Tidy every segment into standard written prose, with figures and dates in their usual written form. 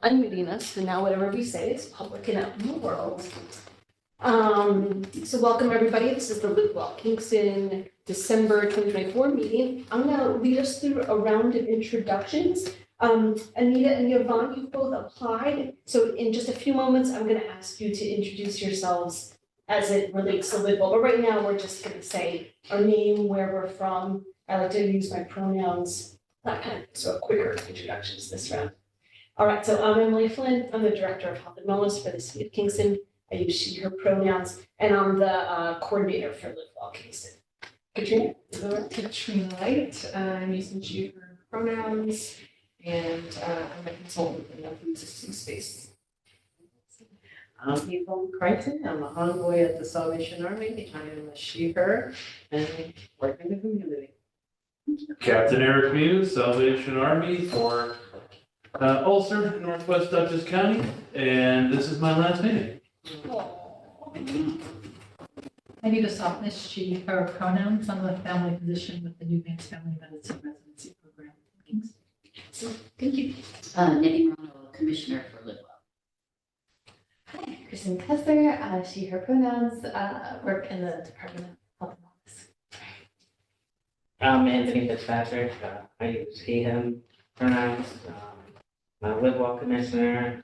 unmuting us, so now whatever we say is public and out in the world. So welcome everybody. This is the Live Well Kingston December 2024 meeting. I'm going to lead us through a round of introductions. Anita and Yvonne, you've both applied. So in just a few moments, I'm going to ask you to introduce yourselves as it relates to Live Well. But right now, we're just going to say our name, where we're from. I like to use my pronouns, that kind of sort of quicker introductions this round. All right, so I'm Emily Flynn. I'm the Director of Health and Wellness for the City of Kingston. I use she, her pronouns, and I'm the coordinator for Live Well Kingston. Katrina? Katrina Light. I'm using she, her pronouns, and I'm a consultant in the food system space. I'm Yvonne Crichton. I'm an envoy at the Salvation Army. I am a she, her, and work in the community. Captain Eric Muse, Salvation Army for Ulster, Northwest Dutchess County, and this is my last meeting. Anita Softness, she, her pronouns. I'm a family physician with the New Advanced Family Medicine Residency Program in Kingston. Thank you. Nettie Ronald, Commissioner for Live Well. Hi, Kristen Kessler, she, her pronouns, work in the Department of Health and Wellness. I'm Anthony Fitzpatrick. I use he, him pronouns. I'm a Live Well Commissioner.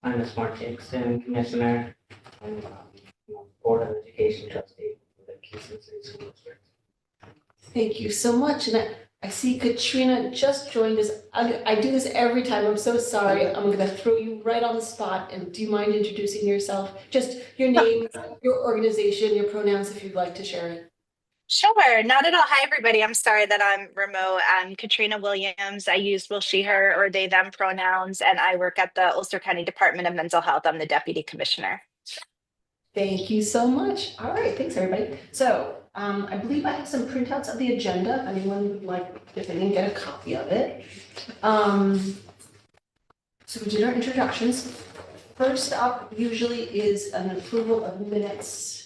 I'm a Smart Kingston Commissioner. And Board of Education Trustee for the Kingston City School District. Thank you so much. And I see Katrina just joined us. I do this every time. I'm so sorry. I'm going to throw you right on the spot. And do you mind introducing yourself? Just your name, your organization, your pronouns, if you'd like to share it. Sure, not at all. Hi, everybody. I'm sorry that I'm remote. I'm Katrina Williams. I use will, she, her, or they, them pronouns, and I work at the Ulster County Department of Mental Health. I'm the Deputy Commissioner. Thank you so much. All right, thanks everybody. So I believe I have some printouts of the agenda. If anyone would like, if they didn't get a copy of it. So we did our introductions. First up usually is an approval of minutes.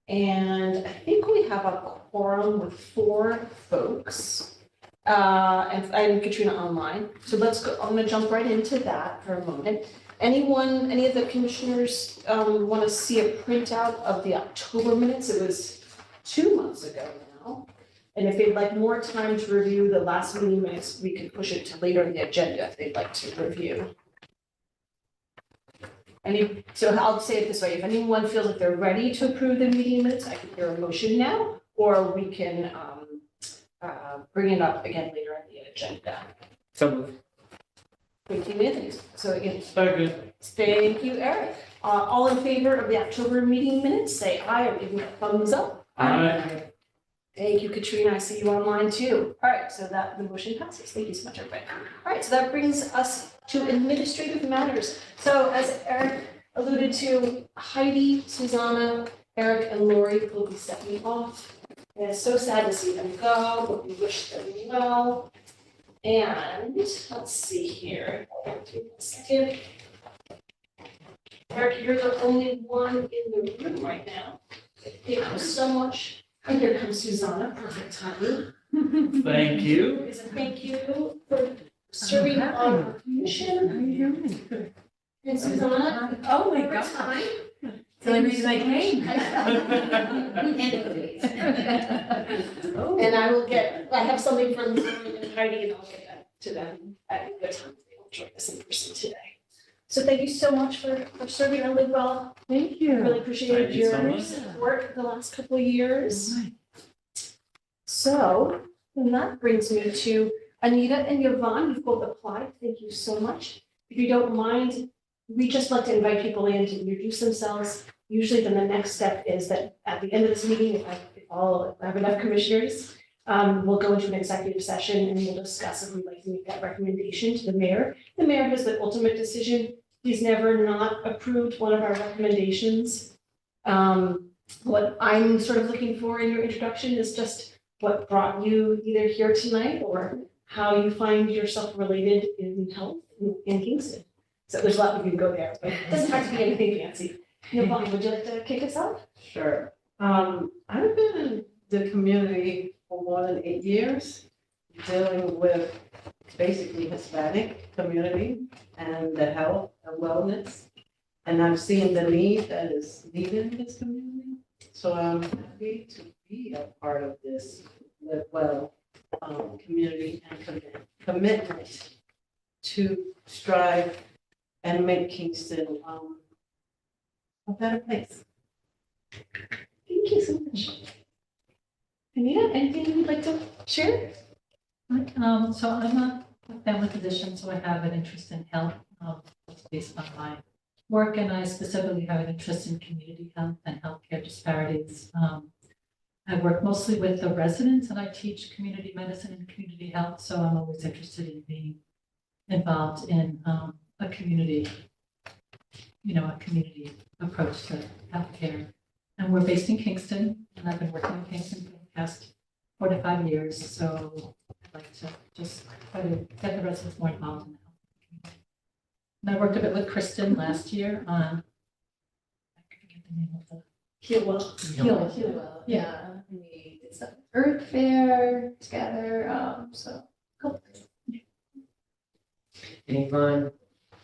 And I think we have a quorum with 4 folks. And Katrina online. So let's go, I'm gonna jump right into that for a moment. Any of the commissioners want to see a printout of the October minutes? It was 2 months ago now. And if they'd like more time to review the last meeting minutes, we could push it to later in the agenda if they'd like to review. So I'll say it this way, if anyone feels like they're ready to approve the meeting minutes, I can hear a motion now, or we can bring it up again later in the agenda. So moved. Thank you, Anthony. So again, Second. thank you, Eric. All in favor of the October meeting minutes, say aye or give me a thumbs up. Aye. Thank you, Katrina. I see you online too. All right, so that the motion passes. Thank you so much, everybody. All right, so that brings us to administrative matters. So as Eric alluded to, Heidi, Susanna, Eric, and Lori will be stepping off. And it's so sad to see them go, but we wish them well. And let's see here. Second. Eric, you're the only one in the room right now. Thank you so much. And here comes Susanna, perfect timing. Thank you. Is a thank you for serving on our commission. And Susanna, Oh my God. time. It's the only reason I came. And I have something from Lori and Heidi, and I'll get that to them at a good time. They will join us in person today. So thank you so much for serving on Live Well. Thank you. Really appreciated Thank you so your much. support the last couple of years. Right. So, and that brings me to Anita and Yvonne. You've both applied. Thank you so much. If you don't mind, we just like to invite people in to introduce themselves. Usually then the next step is that at the end of this meeting, if I have enough commissioners, we'll go into an executive session and we'll discuss if we'd like to make that recommendation to the mayor. The mayor has the ultimate decision. He's never not approved one of our recommendations. What I'm sort of looking for in your introduction is just what brought you either here tonight or how you find yourself related in health in Kingston. So there's a lot we can go there, but it doesn't have to be anything fancy. Yvonne, would you like to kick us off? Sure. I've been in the community for more than 8 years, dealing with basically Hispanic community and the health and wellness. And I'm seeing the need that is needed in this community. So I'm happy to be a part of this Live Well community and commitment to strive and make Kingston a better place. Thank you so much. Anita, anything you'd like to share? So I'm a family physician, so I have an interest in health, based on my work, and I specifically have an interest in community health and healthcare disparities. I work mostly with the residents, and I teach community medicine and community health, so I'm always interested in being involved in a community, a community approach to healthcare. And we're based in Kingston, and I've been working in Kingston for the past 4 to 5 years, so I'd like to just try to get the residents more involved in the health community. And I worked a bit with Kristen last year on, I forget the name of the. Heal Well. Heal Well, yeah. We did stuff at Earth Fair together, so cool. And Yvonne,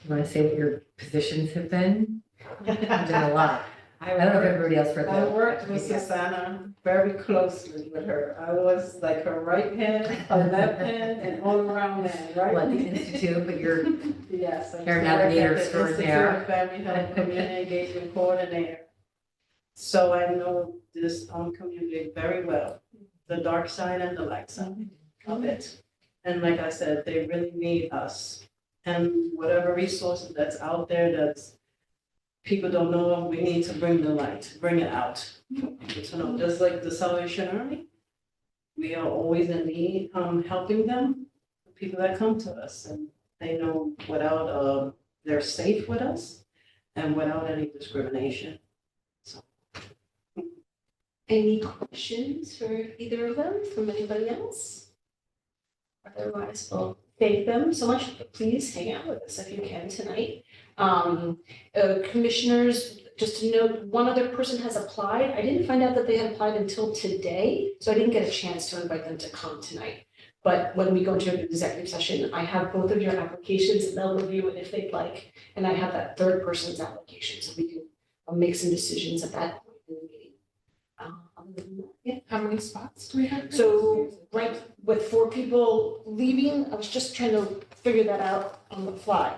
you want to say what your positions have been? You've done a lot. I don't know if everybody else read I that. worked with Susanna very closely with her. I was like her right hand, her left hand, and all around hand, right? Well, at the Institute, but you're Yes. I'm Care still working navigator at the extraordinaire. Institute of Family Health Community Engagement Coordinator. So I know this community very well, the dark side and the light side of it. And like I said, they really need us. And whatever resources that's out there that's people don't know of, we need to bring the light, bring it out. So no, just like the Salvation Army, we are always in need, helping them, the people that come to us, and they know without, they're safe with us and without any discrimination. So. Any questions for either of them from anybody else? Otherwise, we'll thank them so much. Please hang out with us if you can tonight. Commissioners, just to note, one other person has applied. I didn't find out that they had applied until today, so I didn't get a chance to invite them to come tonight. But when we go into an executive session, I have both of your applications and they'll review it if they'd like. And I have that third person's application, so we can make some decisions at that point in the meeting. Other than that, yeah. How many spots do we have? So, right, with 4 people leaving, I was just trying to figure that out on the fly.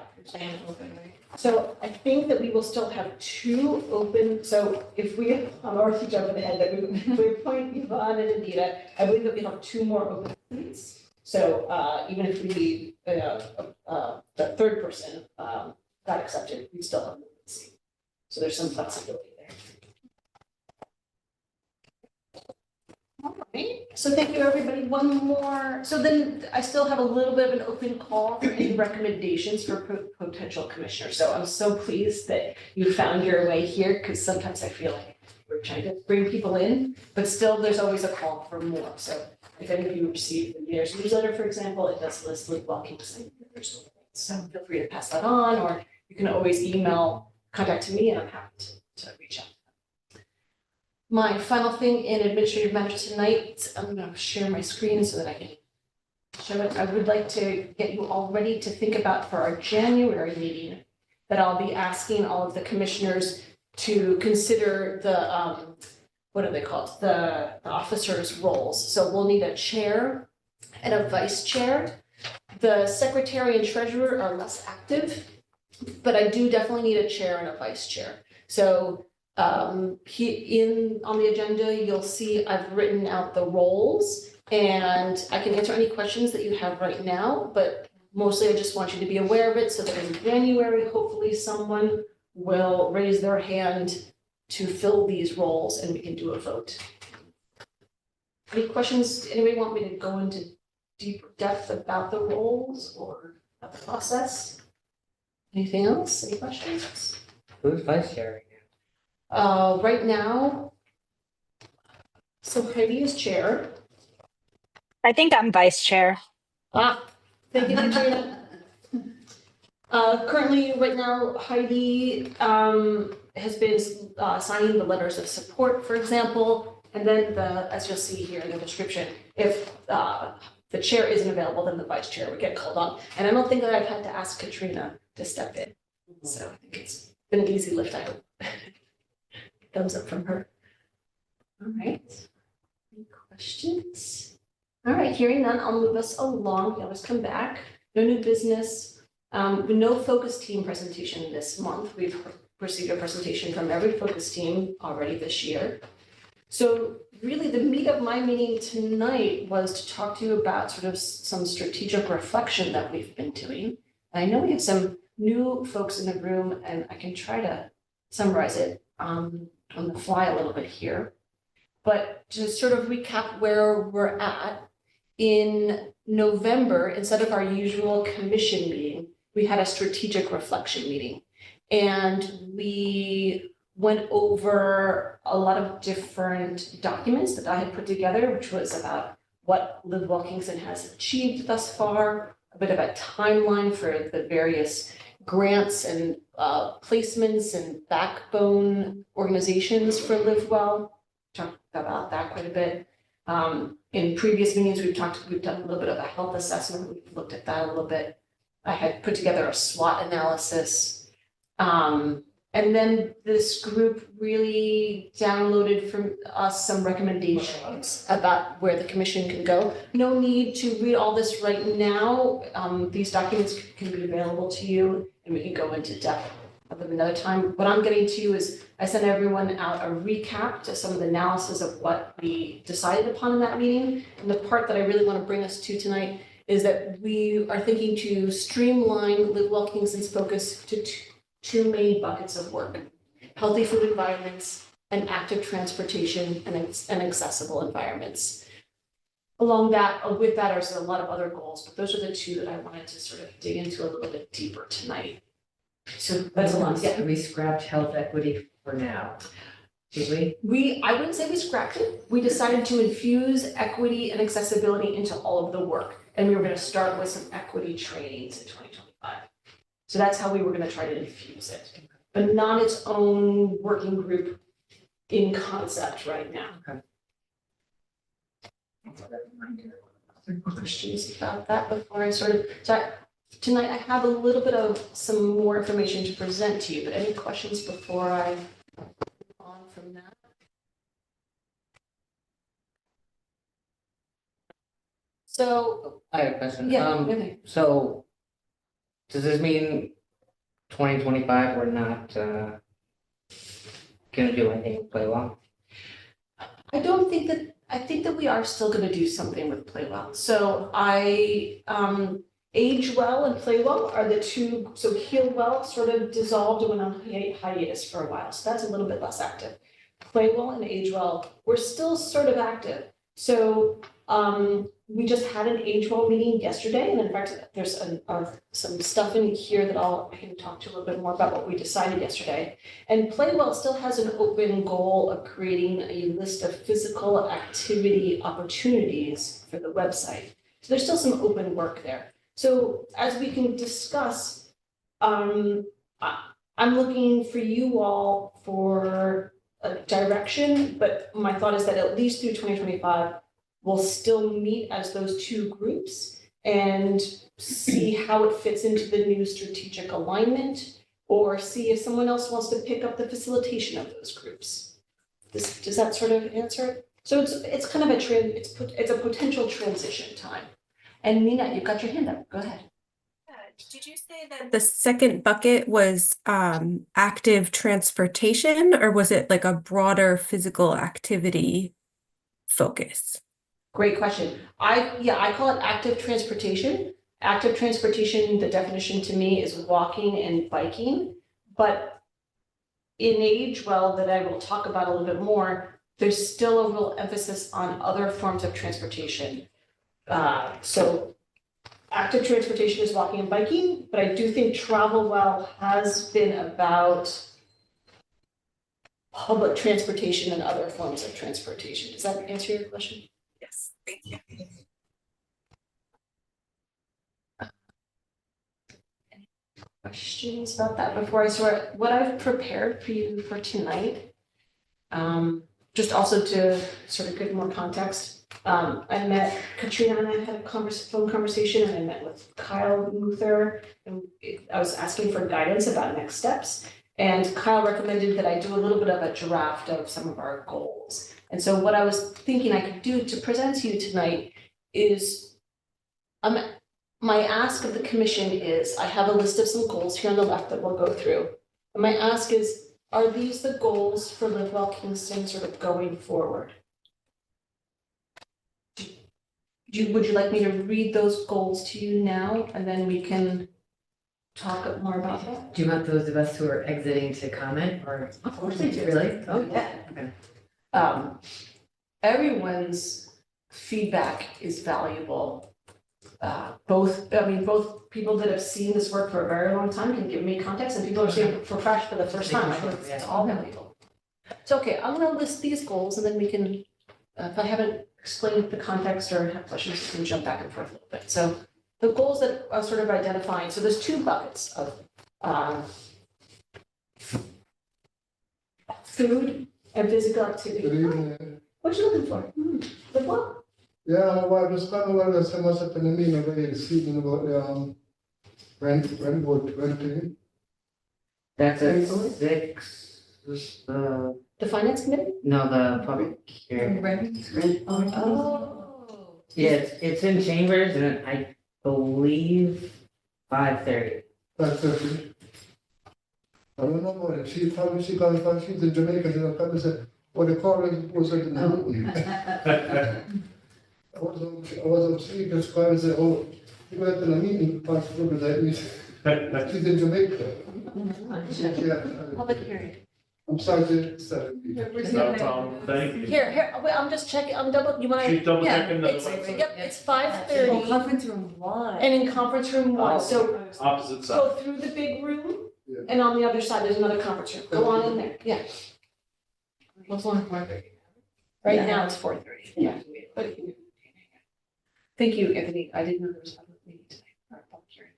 So I think that we will still have 2 open, so if we, I'm already jumping ahead, that we appoint Yvonne and Anita, I believe that we have 2 more open seats. So even if we, the third person got accepted, we still have an open seat. So there's some flexibility there. All right, so thank you, everybody. One more, so then I still have a little bit of an open call for any recommendations for potential commissioners. So I'm so pleased that you found your way here, because sometimes I feel like we're trying to bring people in, but still there's always a call for more. So if any of you received the mayor's newsletter, for example, it does list Live Well Kingston. So feel free to pass that on, or you can always contact me, and I'm happy to reach out. My final thing in administrative matters tonight, I'm going to share my screen so that I can show it. I would like to get you all ready to think about for our January meeting that I'll be asking all of the commissioners to consider the, what are they called? The officers' roles. So we'll need a chair and a vice chair. The secretary and treasurer are less active, but I do definitely need a chair and a vice chair. So on the agenda, you'll see I've written out the roles, and I can answer any questions that you have right now, but mostly I just want you to be aware of it so that in January, hopefully someone will raise their hand to fill these roles and we can do a vote. Any questions? Anybody want me to go into deeper depth about the roles or about the process? Anything else? Any questions? Who's vice chair? Right now, so Heidi is chair. I think I'm vice chair. Thank you, Katrina. Currently, right now, Heidi has been signing the letters of support, for example, and then as you'll see here in the description, if the chair isn't available, then the vice chair would get called on. And I don't think that I've had to ask Katrina to step in. So I think it's been an easy lift, I hope. Thumbs up from her. All right. Any questions? All right, hearing none, I'll move us along. You always come back. No new business. No focus team presentation this month. We've received a presentation from every focus team already this year. So really the meat of my meeting tonight was to talk to you about sort of some strategic reflection that we've been doing. And I know we have some new folks in the room, and I can try to summarize it on the fly a little bit here. But to sort of recap where we're at, in November, instead of our usual commission meeting, we had a strategic reflection meeting. And we went over a lot of different documents that I had put together, which was about what Live Well Kingston has achieved thus far, a bit of a timeline for the various grants and placements and backbone organizations for Live Well. Talked about that quite a bit. In previous meetings, we've done a little bit of a health assessment. We've looked at that a little bit. I had put together a SWOT analysis. And then this group really downloaded from us some recommendations about where the commission can go. No need to read all this right now. These documents can be available to you and we can go into depth of them another time. What I'm getting to is I sent everyone out a recap to some of the analysis of what we decided upon in that meeting. And the part that I really want to bring us to tonight is that we are thinking to streamline Live Well Kingston's focus to two main buckets of work: healthy food environments and active transportation and accessible environments. With that are a lot of other goals, but those are the two that I wanted to sort of dig into a little bit deeper tonight. So that's a lot. Yeah. We scrapped health equity for now, did we? I wouldn't say we scrapped it. We decided to infuse equity and accessibility into all of the work. And we were going to start with some equity trainings in 2025. So that's how we were going to try to infuse it, but not its own working group in concept right now. Okay. Questions about that before I tonight I have a little bit of some more information to present to you, but any questions before I move on from that? So, I have a question. yeah, okay. So does this mean 2025 we're not gonna do anything with Play Well? I think that we are still gonna do something with Play Well. So Age Well and Play Well are the two, so Heal Well sort of dissolved and went on hiatus for a while. So that's a little bit less active. Play Well and Age Well, we're still sort of active. So we just had an Age Well meeting yesterday, and in fact, there's some stuff in here that I can talk to a little bit more about what we decided yesterday. And Play Well still has an open goal of creating a list of physical activity opportunities for the website. So there's still some open work there. So as we can discuss, I'm looking for you all for a direction, but my thought is that at least through 2025, we'll still meet as those two groups and see how it fits into the new strategic alignment, or see if someone else wants to pick up the facilitation of those groups. Does that sort of answer it? So it's kind of it's a potential transition time. And Nina, you've got your hand up. Go ahead. Did you say that the second bucket was active transportation, or was it like a broader physical activity focus? Great question. I call it active transportation. Active transportation, the definition to me is walking and biking, but in Age Well, that I will talk about a little bit more, there's still a real emphasis on other forms of transportation. So active transportation is walking and biking, but I do think Travel Well has been about public transportation and other forms of transportation. Does that answer your question? Yes, thank you. Any questions about that before I start? What I've prepared for you for tonight, just also to sort of give more context. I met, Katrina and I had a phone conversation, and I met with Kyle Luther, and I was asking for guidance about next steps. And Kyle recommended that I do a little bit of a draft of some of our goals. And so what I was thinking I could do to present to you tonight is, my ask of the commission is, I have a list of some goals here on the left that we'll go through. And my ask is, are these the goals for Live Well Kingston sort of going forward? Would you like me to read those goals to you now, and then we can talk more about that? Do you want those of us who are exiting to comment, or? Of course I do. Really? Oh, yeah. Okay. Everyone's feedback is valuable. Both people that have seen this work for a very long time can give me context, and people are seeing it for fresh for the first time. I think it's all valuable. So, okay, I'm gonna list these goals, and then we can, if I haven't explained the context or have questions, we can jump back and forth a little bit. So the goals that I was sort of identifying, so there's two buckets of food and physical activity. Good evening. What you looking for? Live Well? Yeah, well, just kind of want to say what's up in the meeting over here this evening about the renting. That's Any at comment? 6, The finance committee? no, the public hearing. Oh. Yeah, it's in chambers and I believe 5:30. 5:30. I don't know about it. She probably, she got it, she's in Jamaica, and I probably said, well, the call was at the meeting. I was upstairs, just called and said, oh, you went to the meeting, past the that means she's in Jamaica. Yeah, Public hearing. I'm sorry to say. No problem, thank you. Here, wait, I'm just checking, you wanna? She's double Yeah, checking the it's- website. Yep, it's 5:30, Conference room one. and in conference room one, so Opposite side. go through the big room, Yeah. and on the other side, there's another conference room, go on in there, yeah. What's on 4:30? Right Yeah. now, it's 4:30, yeah. But- Thank you, Anthony, I didn't know there was a public meeting tonight, or a public hearing.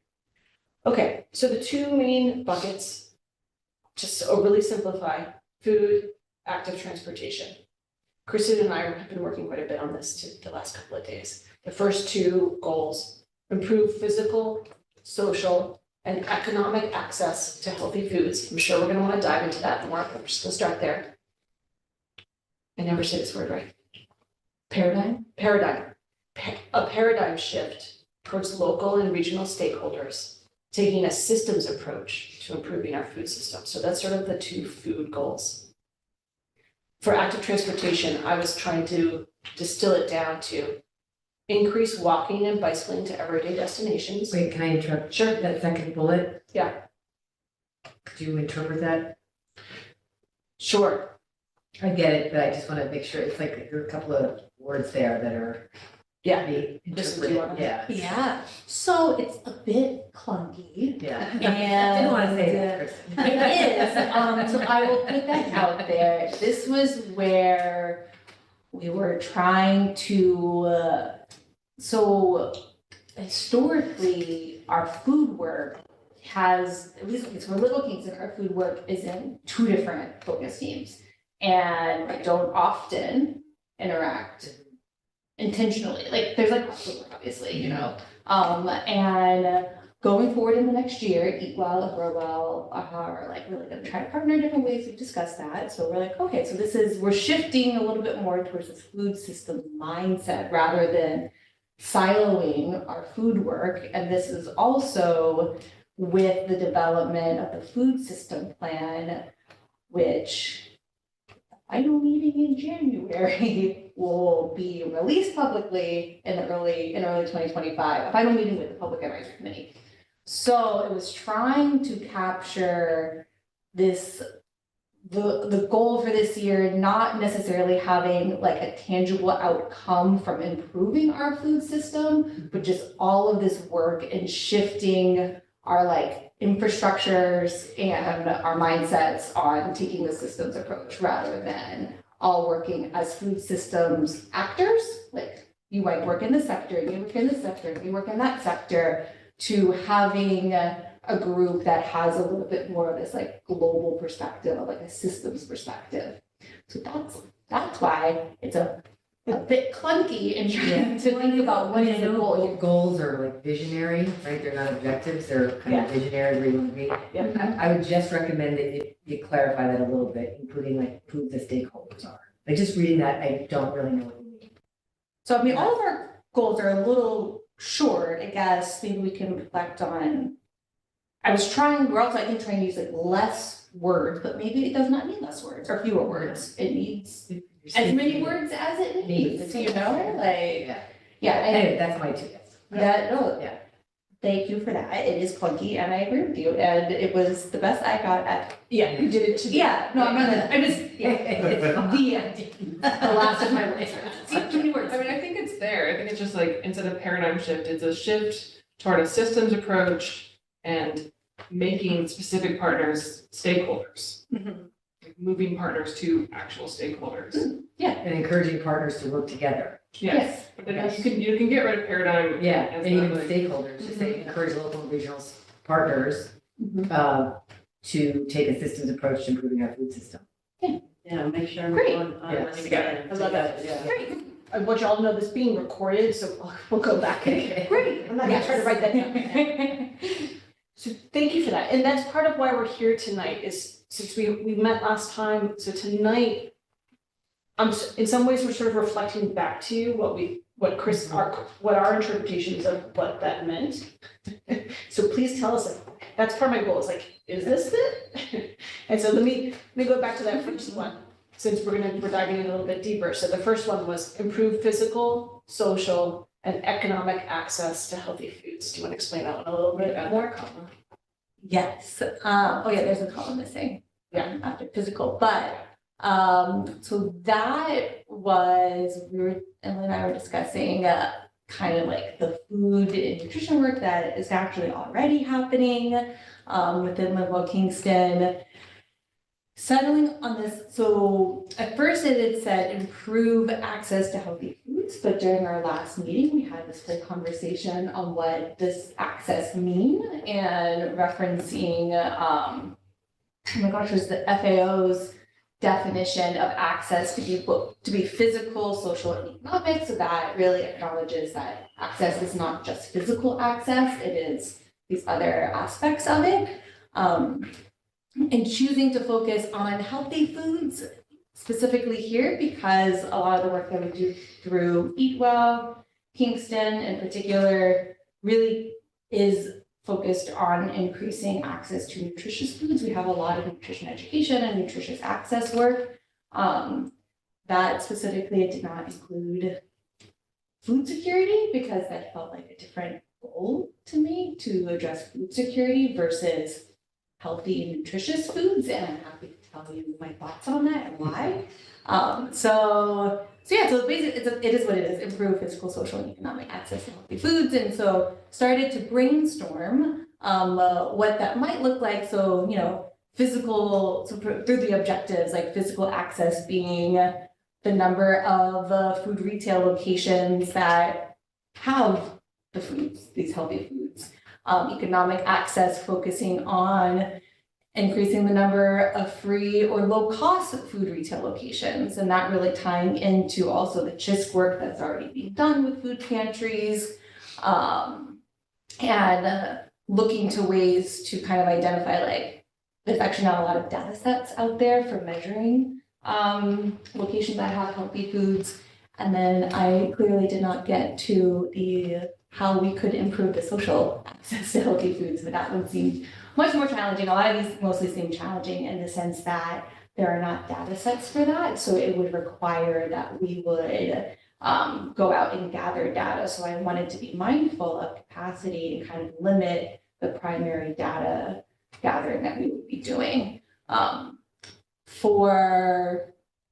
Okay, so the two main buckets, just to overly simplify, food, active transportation. Kristen and I have been working quite a bit on this the last couple of days. The first two goals, improve physical, social, and economic access to healthy foods. I'm sure we're gonna wanna dive into that more, but we're just gonna start there. I never say this word right. Paradigm? A paradigm shift towards local and regional stakeholders, taking a systems approach to improving our food system. So that's sort of the two food goals. For active transportation, I was trying to distill it down to increase walking and bicycling to everyday destinations. Wait, can I interrupt? Sure. That second bullet? Yeah. Could you interpret that? Sure. I get it, but I just want to make sure, it's like, there are a couple of words there that are. Yeah. Be Listen, do you wanna- interpreted, Yeah, so it's a bit clunky. yeah. And Didn't want to say that, Kristen. It is, so I will put that out there. This was where we were trying to, so historically, our food work has, at least for Little Kingston, our food work is in two different focus teams. And I don't often interact intentionally, like there's like crossover, obviously, you know. And going forward in the next year, Eat Well and Grow Well are like really gonna try to partner in different ways. We've discussed that. So we're like, okay, so we're shifting a little bit more towards this food system mindset rather than siloing our food work. And this is also with the development of the food system plan, which final meeting in January will be released publicly in early 2025, a final meeting with the Public Advisory Committee. So it was trying to capture this, the goal for this year, not necessarily having like a tangible outcome from improving our food system, but just all of this work and shifting our like infrastructures and our mindsets on taking the systems approach rather than all working as food systems actors. Like you might work in this sector, you work in this sector, you work in that sector, to having a group that has a little bit more of this like global perspective of like a systems perspective. So that's why it's a a bit clunky in trying to think about what is a goal. Goals are like visionary, right? They're not objectives, they're kind of visionary where you want to be. Yeah. I would just recommend that you clarify that a little bit, including like who the stakeholders are. Like just reading that, I don't really know what you mean. So I mean, all of our goals are a little short, I guess, maybe we can reflect on. We're also, I think, trying to use like less words, but maybe it does not need less words or fewer words. It needs as many words as it needs, you know, like, yeah. Anyway, that's my 2 guess. Yeah. Thank you for that. It is clunky and I agree with you. And it was the best I got at. Yeah, you did it to me. Yeah, no, I'm just, the end. The last of my words. Too many words. I mean, I think it's there. I think it's just like, instead of paradigm shift, it's a shift toward a systems approach and making specific partners stakeholders. Like moving partners to actual stakeholders. And encouraging partners to work together. Yes. But then you can get rid of paradigm. Yeah, as and even the, like, stakeholders, just say encourage local and regional partners to take a systems approach to improving our food system. Yeah, make sure Great. everyone understands. I love that. Yeah. Great. I want you all to know this being recorded, so we'll go back. Great. I'm not gonna try to write that down. So thank you for that. And that's part of why we're here tonight is since we met last time, so tonight, in some ways, we're sort of reflecting back to you what our interpretations of what that meant. So please tell us, that's part of my goal, is like, is this it? And so let me go back to that first one, since we're diving in a little bit deeper. So the first one was improve physical, social, and economic access to healthy foods. Do you want to explain that one a little bit more? Yes, there's a column missing. Yeah. After physical, but, so that was, Emily and I were discussing, kind of like the food and nutrition work that is actually already happening, within Live Kingston. Settling on this, so at first it had said improve access to healthy foods, but during our last meeting, we had this whole conversation on what does access mean and referencing, oh my gosh, was the FAO's definition of access to be physical, social, and economic. So that really acknowledges that access is not just physical access, it is these other aspects of it. And choosing to focus on healthy foods specifically here because a lot of the work that we do through Eat Well, Kingston in particular, really is focused on increasing access to nutritious foods. We have a lot of nutrition education and nutritious access work. That specifically did not include food security because that felt like a different goal to me to address food security versus healthy and nutritious foods, and I'm happy to tell you my thoughts on that and why. So basically it is what it is, improve physical, social, and economic access to healthy foods. And so started to brainstorm what that might look like. So, physical, so through the objectives, like physical access being the number of food retail locations that have the foods, these healthy foods. Economic access focusing on increasing the number of free or low-cost food retail locations, and that really tying into also the CHISC work that's already being done with food pantries, and looking to ways to kind of identify, like, there's actually not a lot of data sets out there for measuring locations that have healthy foods. And then I clearly did not get to how we could improve the social access to healthy foods, but that one seemed much more challenging. A lot of these mostly seem challenging in the sense that there are not data sets for that. So it would require that we would go out and gather data. So I wanted to be mindful of capacity and kind of limit the primary data gathering that we would be doing. For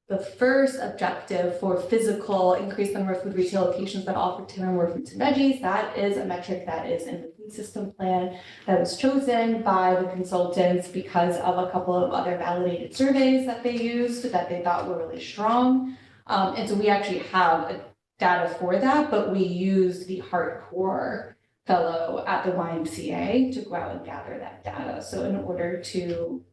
the first objective for physical, increase the number of food retail locations that offer 10 or more fruits and veggies. That is a metric that is in the food system plan that was chosen by the consultants because of a couple of other validated surveys that they used that they thought were really strong. And so we actually have data for that, but we used the hardcore fellow at the YMCA to go out and gather that data. So in order to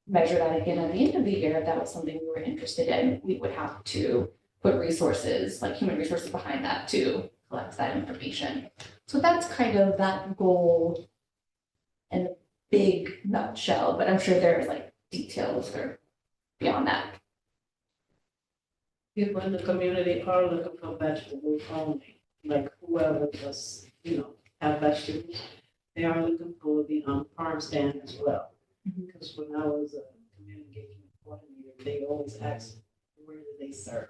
measure that again at the end of the year, if that was something we were interested in, we would have to put resources, like human resources behind that to collect that information. So that's kind of that goal in a big nutshell, but I'm sure there's like details or beyond that. People in the community are looking for vegetables only, like whoever does, have vegetables. They are looking for the farm stand as well. Because when I was a community engagement coordinator, they always asked, where do they serve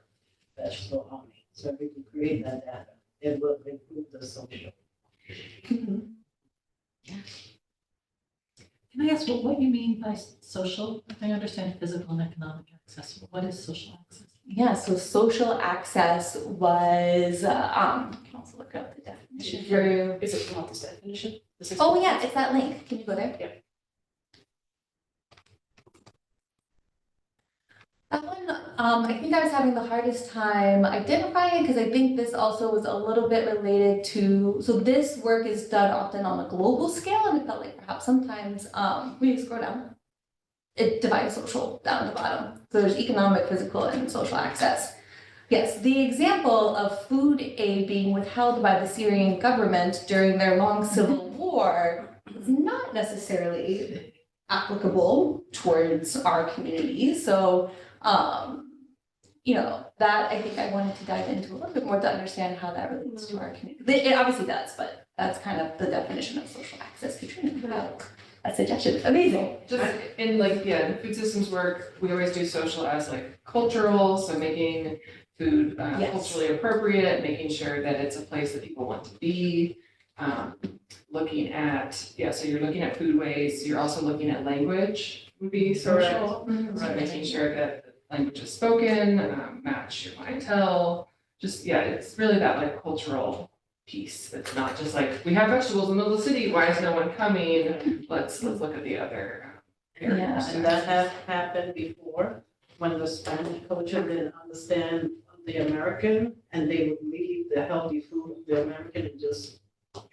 vegetable only? So if we can create that data, it will improve the social. Can I ask what you mean by social? I understand physical and economic access. What is social access? Yeah, so social access was, I can also look up the definition for you. Is it not this definition? Oh, yeah, it's that link. Can you go there? Yeah. That one, I think I was having the hardest time identifying it because I think this also was a little bit related to, so this work is done often on a global scale, and it felt like perhaps sometimes, we scroll down, it divides social down at the bottom. So there's economic, physical, and social access. Yes, the example of food aid being withheld by the Syrian government during their long civil war is not necessarily applicable towards our community. So, that I think I wanted to dive into a little bit more to understand how that relates to our community. It obviously does, but that's kind of the definition of social access. Katrina, wow, that suggestion, amazing. Just in in food systems work, we always do social as like cultural, so making food Yes. culturally appropriate, making sure that it's a place that people want to be. Looking at, so you're looking at food waste, you're also looking at language would be social. So making sure that the language is spoken, match your clientele, it's really that like cultural piece. It's not just like, we have vegetables in the middle of the city, why is no one coming? Let's look at the other areas. Yeah. And that has happened before, when the Spanish culture didn't understand the American, and they would leave the healthy food of the American and just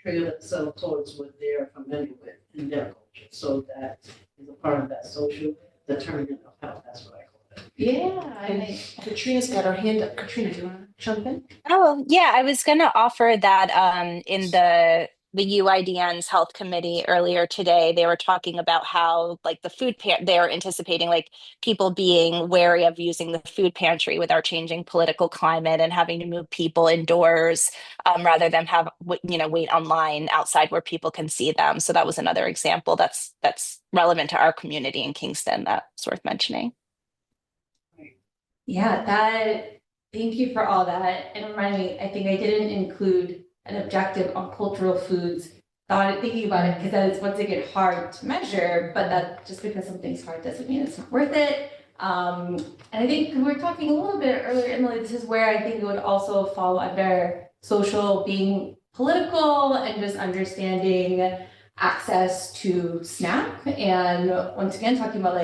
trigger themselves towards what they're familiar with in their culture. So that is a part of that social determinant of health, that's what I call it. Yeah, And Katrina's got her hand up. Katrina, do you want to jump in? Oh, yeah, I was gonna offer that in the UIDN's health committee earlier today, they were talking about how like the they are anticipating like people being wary of using the food pantry with our changing political climate and having to move people indoors rather than have wait online outside where people can see them. So that was another example that's relevant to our community in Kingston that's worth mentioning. Yeah, thank you for all that. And remind me, I think I didn't include an objective on cultural foods. Thinking about it, because that is once again hard to measure, but that just because something's hard doesn't mean it's not worth it. And I think we were talking a little bit earlier, Emily, this is where I think it would also fall under social being political and just understanding access to SNAP. And once again, talking about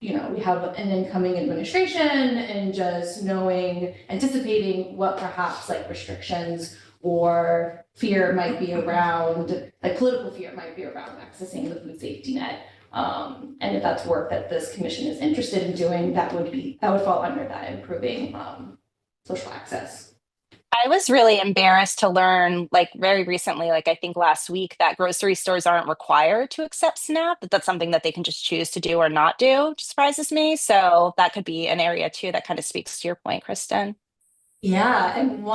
we have an incoming administration and just anticipating what perhaps restrictions or fear might be around, political fear might be around accessing the food safety net. And if that's work that this commission is interested in doing, that would fall under that improving social access. I was really embarrassed to learn, very recently, I think last week, that grocery stores aren't required to accept SNAP, that's something that they can just choose to do or not do, which surprises me. So that could be an area too that kind of speaks to your point, Kristen. Yeah, and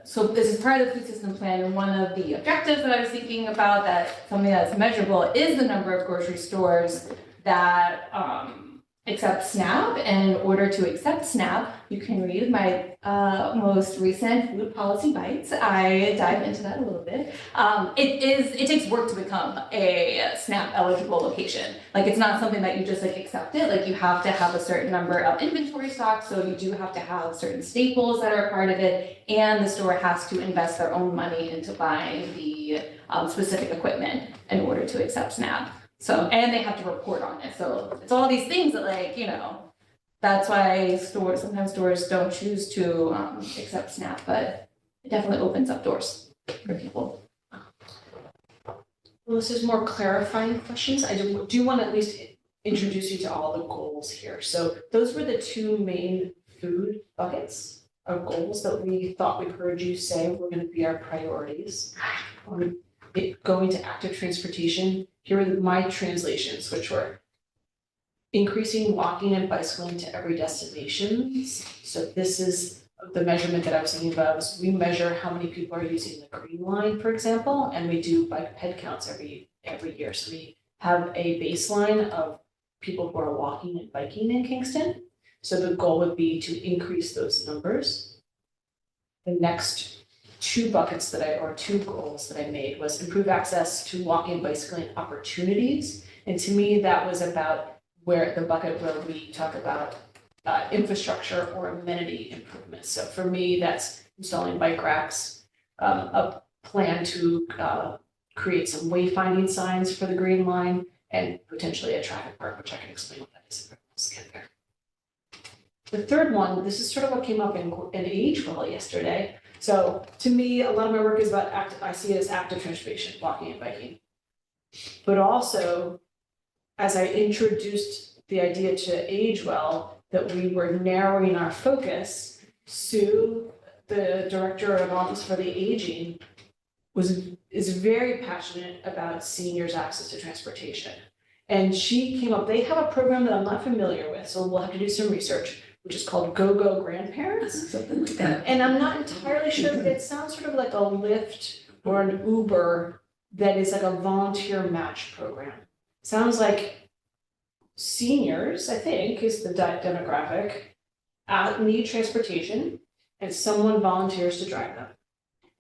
so this is part of the food system plan, and one of the objectives that I was thinking about, that something that's measurable, is the number of grocery stores that accept SNAP. And in order to accept SNAP, you can read my most recent food policy bites. I dive into that a little bit. It takes work to become a SNAP eligible location. It's not something that you just accept it. You have to have a certain number of inventory stocks, so you do have to have certain staples that are a part of it, and the store has to invest their own money into buying the specific equipment in order to accept SNAP. So, and they have to report on it. So it's all these things that that's why sometimes stores don't choose to accept SNAP, but it definitely opens up doors for people. Well, this is more clarifying questions. I do want to at least introduce you to all the goals here. So those were the two main food buckets of goals that we thought we heard you say were gonna be our priorities. Going to active transportation, here are my translations, which were increasing walking and bicycling to every destination. So this is the measurement that I was thinking about, was we measure how many people are using the green line, for example, and we do bike head counts every year. So we have a baseline of people who are walking and biking in Kingston. So the goal would be to increase those numbers. The next two goals that I made was improve access to walking and bicycling opportunities. And to me, that was about where the bucket where we talk about infrastructure or amenity improvements. So for me, that's installing bike racks, a plan to create some wayfinding signs for the green line, and potentially a traffic park, which I can explain what that is if everyone's get there. The third one, this is sort of what came up in Agewell yesterday. So to me, a lot of my work is about I see it as active transportation, walking and biking. But also, as I introduced the idea to Agewell, that we were narrowing our focus, Sue, the director of Office for the Aging, is very passionate about seniors' access to transportation. And she came up, they have a program that I'm not familiar with, so we'll have to do some research, which is called Go-Go Grandparents. Something like that. And I'm not entirely sure, it sounds sort of like a Lyft or an Uber that is like a volunteer match program. Sounds like seniors, I think, is the demographic, need transportation, and someone volunteers to drive them.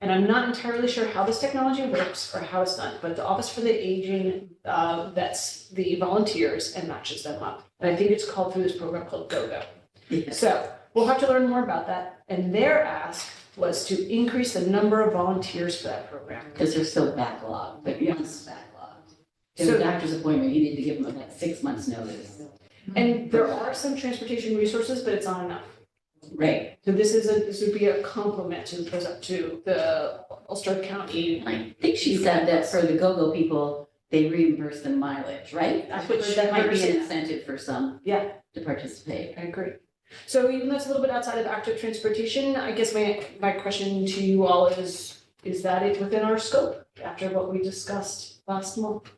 And I'm not entirely sure how this technology works or how it's done, but the Office for the Aging vets the volunteers and matches them up. And I think it's called through this program called Go-Go. Yeah. So we'll have to learn more about that. And their ask was to increase the number of volunteers for that program. Because they're still backlogged, but months backlogged. So- So doctor's appointment, you need to give them like 6 months notice. And there are some transportation resources, but it's not enough. Right. So this would be a complement to the Ulster County. And I think she said that for the go-go people, they reimburse them mileage, right? I've Which heard that might be an conversation. incentive for some Yeah, to participate. I agree. So even though it's a little bit outside of active transportation, I guess my question to you all is that it within our scope after what we discussed last month?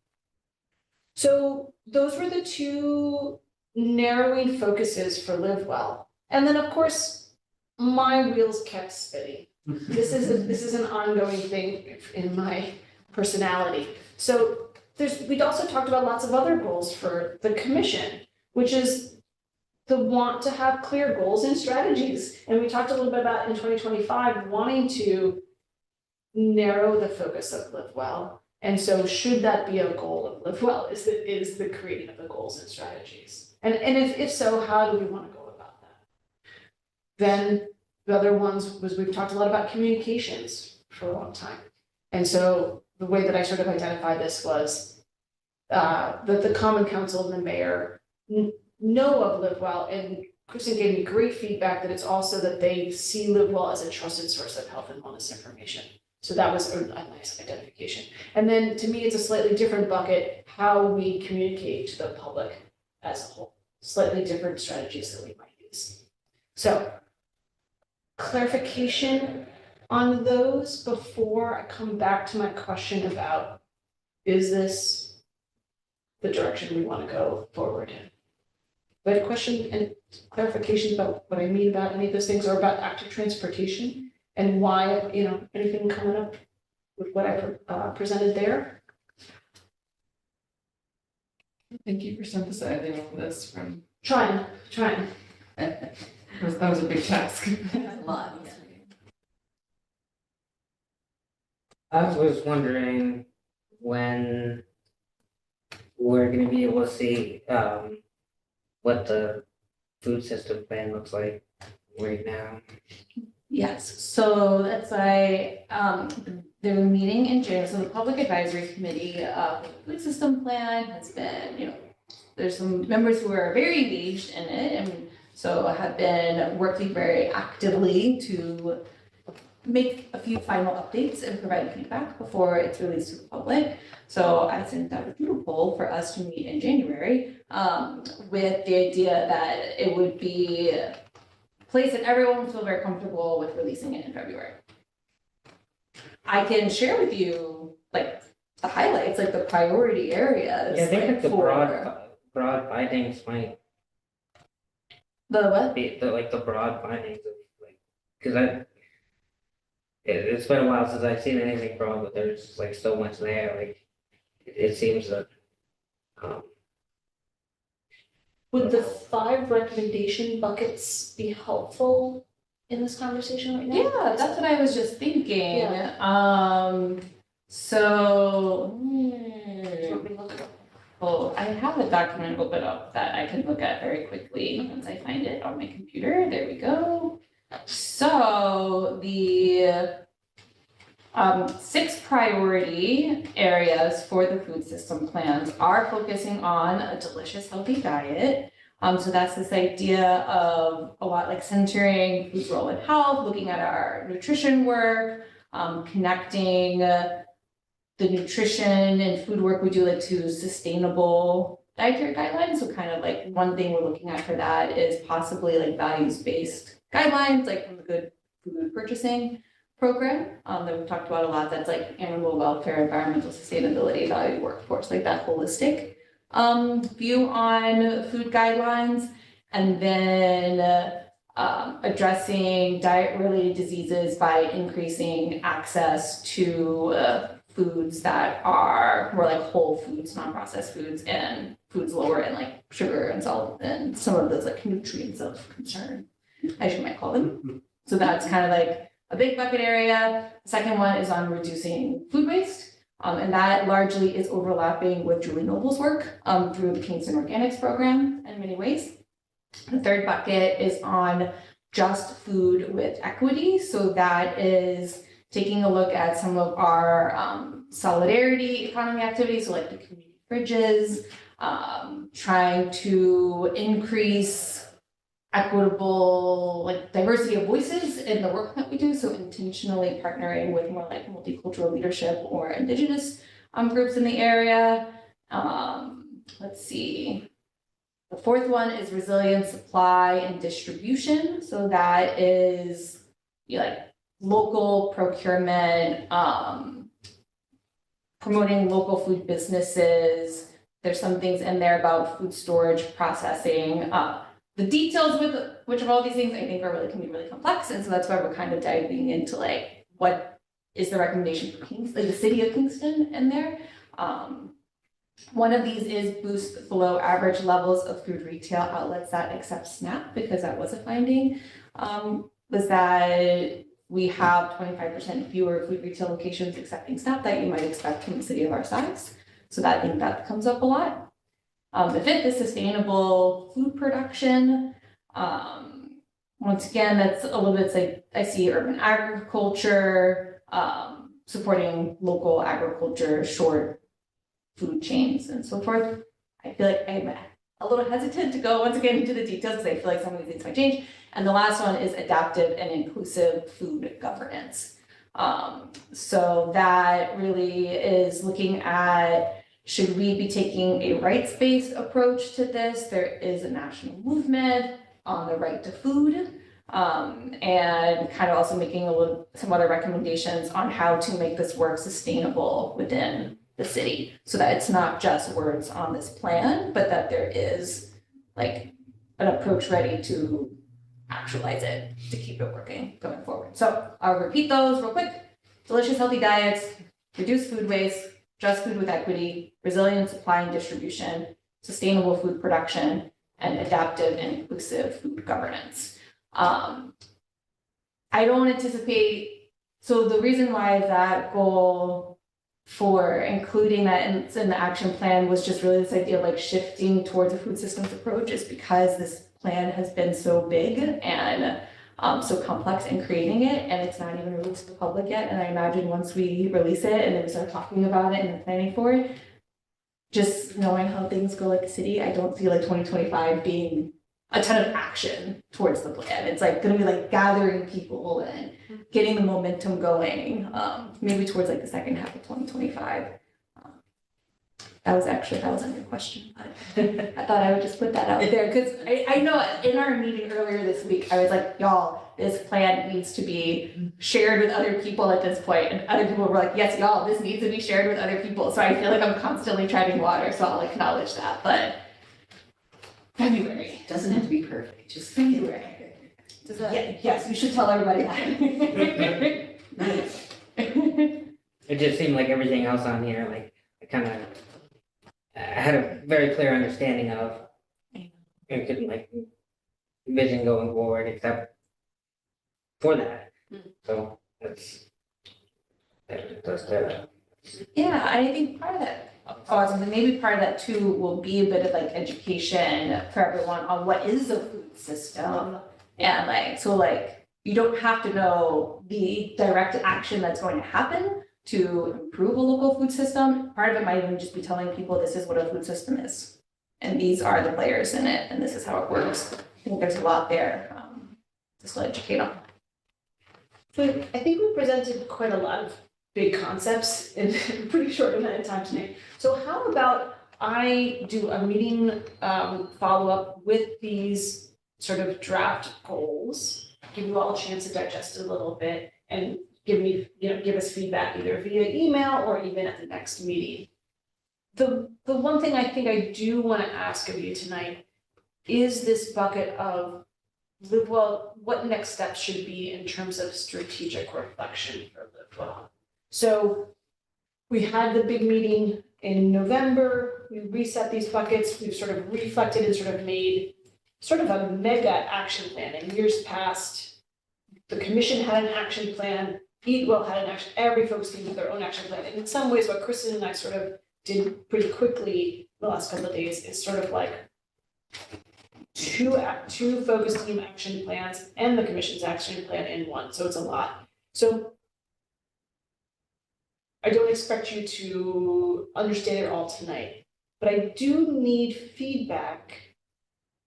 So those were the two narrowing focuses for Live Well. And then, of course, my wheels kept spinning. This is an ongoing thing in my personality. So we'd also talked about lots of other goals for the commission, which is the want to have clear goals and strategies. And we talked a little bit about in 2025 wanting to narrow the focus of Live Well. And so should that be a goal of Live Well, is the creating of the goals and strategies? And if so, how do we want to go about that? Then the other ones was we've talked a lot about communications for a long time. And so the way that I sort of identified this was that the Common Council and the mayor know of Live Well, and Kristen gave me great feedback that it's also that they see Live Well as a trusted source of health and wellness information. So that was a nice identification. And then to me, it's a slightly different bucket, how we communicate to the public as a whole, slightly different strategies that we might use. So clarification on those before I come back to my question about, is this the direction we want to go forward in? But a question and clarification about what I mean about any of those things, or about active transportation and why, anything coming up with what I presented there? Thank you for synthesizing all this from, Trying. that was a big task. A lot, yeah. I was wondering when we're gonna be able to see what the food system plan looks like right now. Yes, so that's why, they're meeting in June, so the Public Advisory Committee of the Food System Plan has been, there's some members who are very engaged in it, and so have been working very actively to make a few final updates and provide feedback before it's released to the public. So I sent out a doodle for us to meet in January, with the idea that it would be place that everyone will feel very comfortable with releasing it in February. I can share with you like the highlights, like the priority areas. Yeah, I think like the for broad findings might the what? be the broad findings of like, cause it's been a while since I've seen anything broad, but there's like so much there, like, it seems that, Would the 5 recommendation buckets be helpful in this conversation right now? Yeah, that's what I was just thinking. Yeah. So. Do you want me to look it up? Oh, I have a document open up that I can look at very quickly once I find it on my computer. There we go. So the 6 priority areas for the food system plans are focusing on a delicious, healthy diet. So that's this idea of a lot like centering food's role in health, looking at our nutrition work, connecting the nutrition and food work we do like to sustainable dietary guidelines. So kind of like one thing we're looking at for that is possibly like values-based guidelines, like from the Good Food Purchasing program that we've talked about a lot. That's like animal welfare, environmental sustainability, value workforce, like that holistic view on food guidelines. And then addressing diet-related diseases by increasing access to foods that are more like whole foods, non-processed foods, and foods lower in like sugar and salt and some of those like nutrients of concern, as you might call them. So that's kind of like a big bucket area. The second one is on reducing food waste. And that largely is overlapping with Julie Noble's work through the Kingston Organics program in many ways. The third bucket is on just food with equity. So that is taking a look at some of our solidarity economy activities, so like the community fridges, trying to increase equitable, like diversity of voices in the work that we do. So intentionally partnering with more like multicultural leadership or indigenous groups in the area. Let's see. The fourth one is resilient supply and distribution. So that is like local procurement, promoting local food businesses. There's some things in there about food storage, processing. The details with which of all these things I think are really can be really complex, and so that's why we're kind of diving into like what is the recommendation for Kingston, like the city of Kingston in there. One of these is boost below average levels of food retail outlets that accept SNAP, because that was a finding. Was that we have 25% fewer food retail locations accepting SNAP that you might expect from a city of our size. So that I think that comes up a lot. The fifth is sustainable food production. Once again, that's a little bit like I see urban agriculture, supporting local agriculture, short food chains and so forth. I feel like I'm a little hesitant to go once again into the details because I feel like some of these things might change. And the last one is adaptive and inclusive food governance. So that really is looking at, should we be taking a rights-based approach to this? There is a national movement on the right to food, and kind of also making some other recommendations on how to make this work sustainable within the city, so that it's not just words on this plan, but that there is like an approach ready to actualize it, to keep it working going forward. So I'll repeat those real quick. Delicious, healthy diets, reduce food waste, just food with equity, resilient supply and distribution, sustainable food production, and adaptive and inclusive food governance. I don't anticipate, so the reason why that goal for including that in the action plan was just really this idea of like shifting towards a food systems approach, is because this plan has been so big and so complex in creating it, and it's not even released to the public yet. And I imagine once we release it and then we start talking about it and planning for it, just knowing how things go like a city, I don't feel like 2025 being a ton of action towards the plan. It's like gonna be like gathering people and getting the momentum going, maybe towards like the second half of 2025. that wasn't your question, but I thought I would just put that out there, because I know in our meeting earlier this week, I was like, y'all, this plan needs to be shared with other people at this point, and other people were like, yes, y'all, this needs to be shared with other people, so I feel like I'm constantly treading water, so I'll acknowledge that, but February. Doesn't have to be perfect, just February. Yes, you should tell everybody that. It just seemed like everything else on here, like, I had a very clear understanding of. And could like vision going forward, except for that. So that's that. Yeah, I think part of that, and maybe part of that too will be a bit of like education for everyone on what is a food system. And like, so like, you don't have to know the direct action that's going to happen to improve a local food system. Part of it might even just be telling people this is what a food system is. And these are the players in it, and this is how it works. I think there's a lot there, just to educate them. So I think we presented quite a lot of big concepts in a pretty short amount of time tonight. So how about I do a meeting follow-up with these sort of draft goals, give you all a chance to digest it a little bit, and give us feedback either via email or even at the next meeting. The one thing I think I do want to ask of you tonight is this bucket of Live Well, what next steps should be in terms of strategic reflection for Live Well. So we had the big meeting in November, we reset these buckets, we've sort of reflected and sort of made sort of a mega action plan. In years past, the commission had an action plan, Eat Well had an action, every folks came with their own action plan. And in some ways, what Kristen and I sort of did pretty quickly the last couple of days is sort of like two focus team action plans and the commission's action plan in one, so it's a lot. So I don't expect you to understand it all tonight, but I do need feedback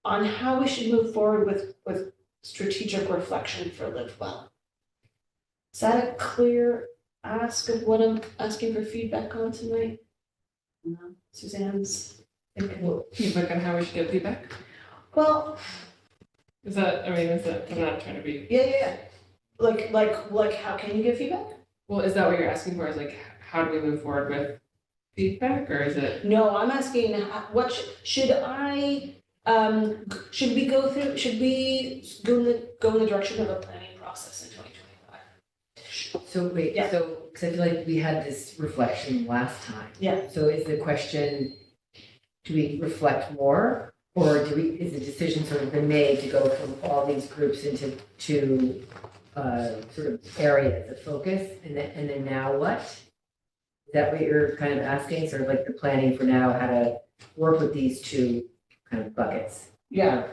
on how we should move forward with strategic reflection for Live Well. Is that a clear ask of what I'm asking for feedback on tonight? No, Suzanne's thinking. Feedback on how we should get feedback? Well, I'm not trying to be. yeah. Like, how can you give feedback? Well, is that what you're asking for? Is like, how do we move forward with feedback, or is it? No, I'm asking, what should we go in the direction of a planning process in 2025? So wait, Yeah. because I feel like we had this reflection last time. Yeah. So is the question, do we reflect more? Or is the decision sort of been made to go from all these groups into sort of areas of focus? And then now what? Is that what you're kind of asking? Sort of like the planning for now, how to work with these two kind of buckets? Yeah.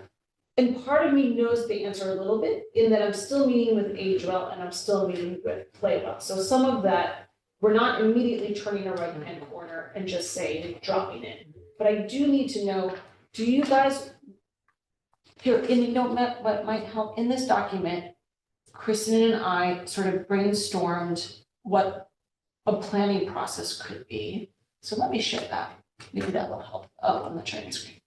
And part of me knows the answer a little bit in that I'm still meeting with Age Well and I'm still meeting with Play Well. So some of that, we're not immediately turning a right-hand corner and just saying, dropping it. But I do need to know, do you guys, here, what might help in this document, Kristen and I sort of brainstormed what a planning process could be. So let me share that. Maybe that will help on the training screen.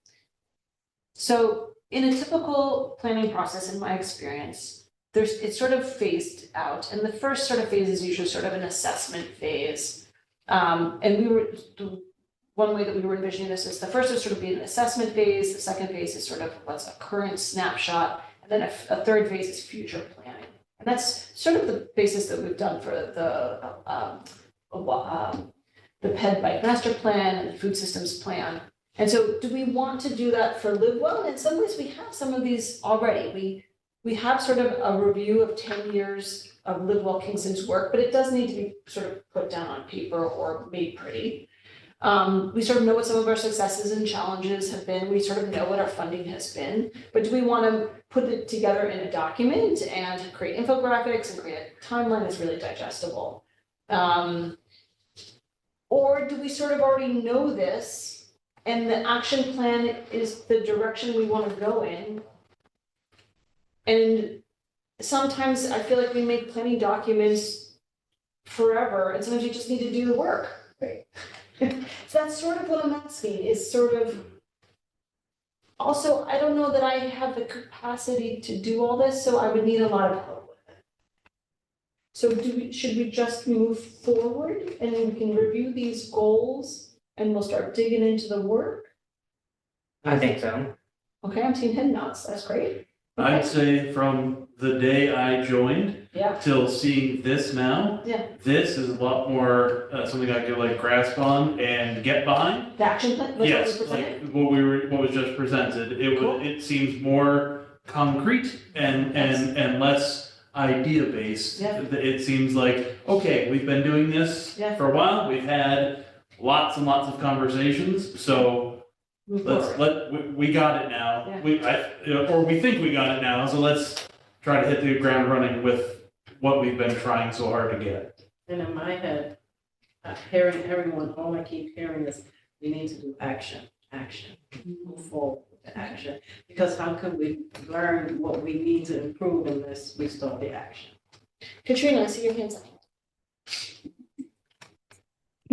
So in a typical planning process, in my experience, it's sort of phased out. And the first sort of phase is usually sort of an assessment phase. One way that we were envisioning this is the first would sort of be an assessment phase, the second phase is sort of what's a current snapshot, and then a third phase is future planning. And that's sort of the basis that we've done for the PED Bike Master Plan and the Food Systems Plan. And so do we want to do that for Live Well? And in some ways we have some of these already. We have sort of a review of 10 years of Live Well Kingston's work, but it does need to be sort of put down on paper or made pretty. We sort of know what some of our successes and challenges have been. We sort of know what our funding has been, but do we want to put it together in a document and create infographics and create a timeline that's really digestible? Or do we sort of already know this and the action plan is the direction we want to go in? And sometimes I feel like we make planning documents forever and sometimes you just need to do the work. Right. So that's sort of what I'm asking, is sort of. Also, I don't know that I have the capacity to do all this, so I would need a lot of help with it. So should we just move forward and then we can review these goals and we'll start digging into the work? I think so. Okay, I'm seeing head nods, that's great. I'd say from the day I joined Yeah. till seeing this now. Yeah. This is a lot more, something I could like grasp on and get behind. The action plan, what's Yes, presented? like what was just presented, it seems more concrete and less idea based. Yeah. It seems like, okay, we've been doing this Yeah. for a while, we've had lots and lots of conversations, so Move let's, forward. we got it now. Yeah. Or we think we got it now, so let's try to hit the ground running with what we've been trying so hard to get. And in my head, hearing everyone, all I keep hearing is, we need to do action, move forward with the action. Because how could we learn what we need to improve unless we start the action? Katrina, I see your hands up.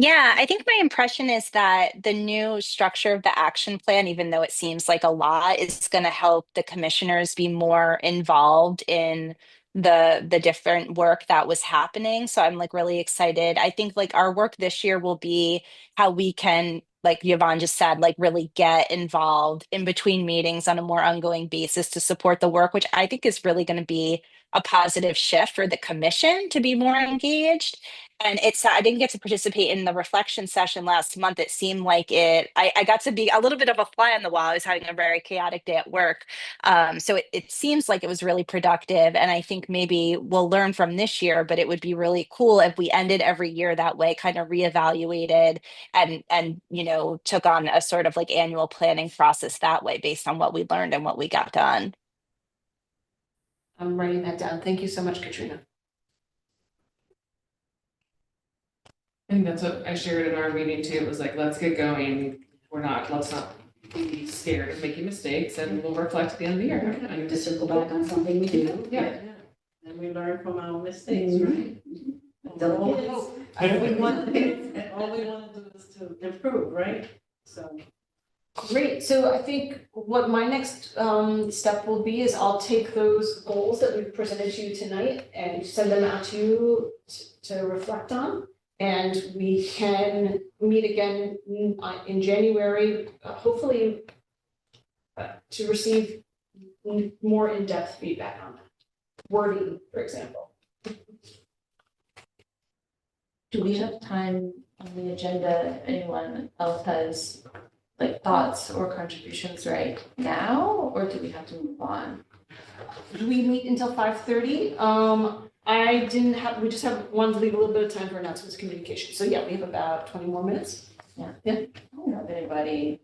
Yeah, I think my impression is that the new structure of the action plan, even though it seems like a lot, is going to help the commissioners be more involved in the different work that was happening. So I'm like really excited. I think like our work this year will be how we can, like Yvonne just said, like really get involved in between meetings on a more ongoing basis to support the work, which I think is really going to be a positive shift for the commission to be more engaged. And I didn't get to participate in the reflection session last month. It seemed like I got to be a little bit of a fly on the wall. I was having a very chaotic day at work. So it seems like it was really productive. And I think maybe we'll learn from this year, but it would be really cool if we ended every year that way, kind of reevaluated and took on a sort of like annual planning process that way based on what we learned and what we got done. I'm writing that down. Thank you so much, Katrina. I think that's what I shared in our meeting too. It was like, let's get going. Let's not be scared of making mistakes and we'll reflect at the end of the year. And To circle back on something we do. Yeah. And we learn from our mistakes, right? Don't forget. All we want to do is to improve, right? So. Great, so I think what my next step will be is I'll take those goals that we've presented to you tonight and send them out to you to reflect on. And we can meet again in January, hopefully to receive more in-depth feedback on that. Wording, for example. Do we have time on the agenda if anyone else has like thoughts or contributions right now, or do we have to move on? Do we meet until 5:30? We just wanted to leave a little bit of time for announcements communication. So yeah, we have about 20 more minutes. I don't know if anybody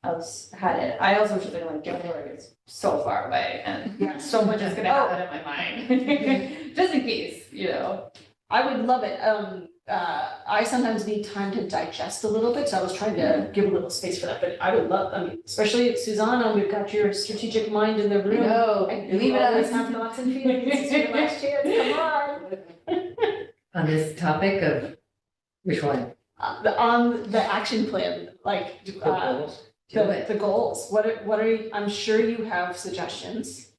else had it. I also was just thinking like January is so far away and so much is gonna happen in my mind. Just in case, I would love it. I sometimes need time to digest a little bit, so I was trying to give a little space for that, but I would love, especially Susanna, we've got your strategic mind in the room. No, And leave it always us. have thoughts and feelings. This is your last chance, come on. On this topic of, which one? On the action plan, like, The goals. Do it. the goals, what are you, I'm sure you have suggestions.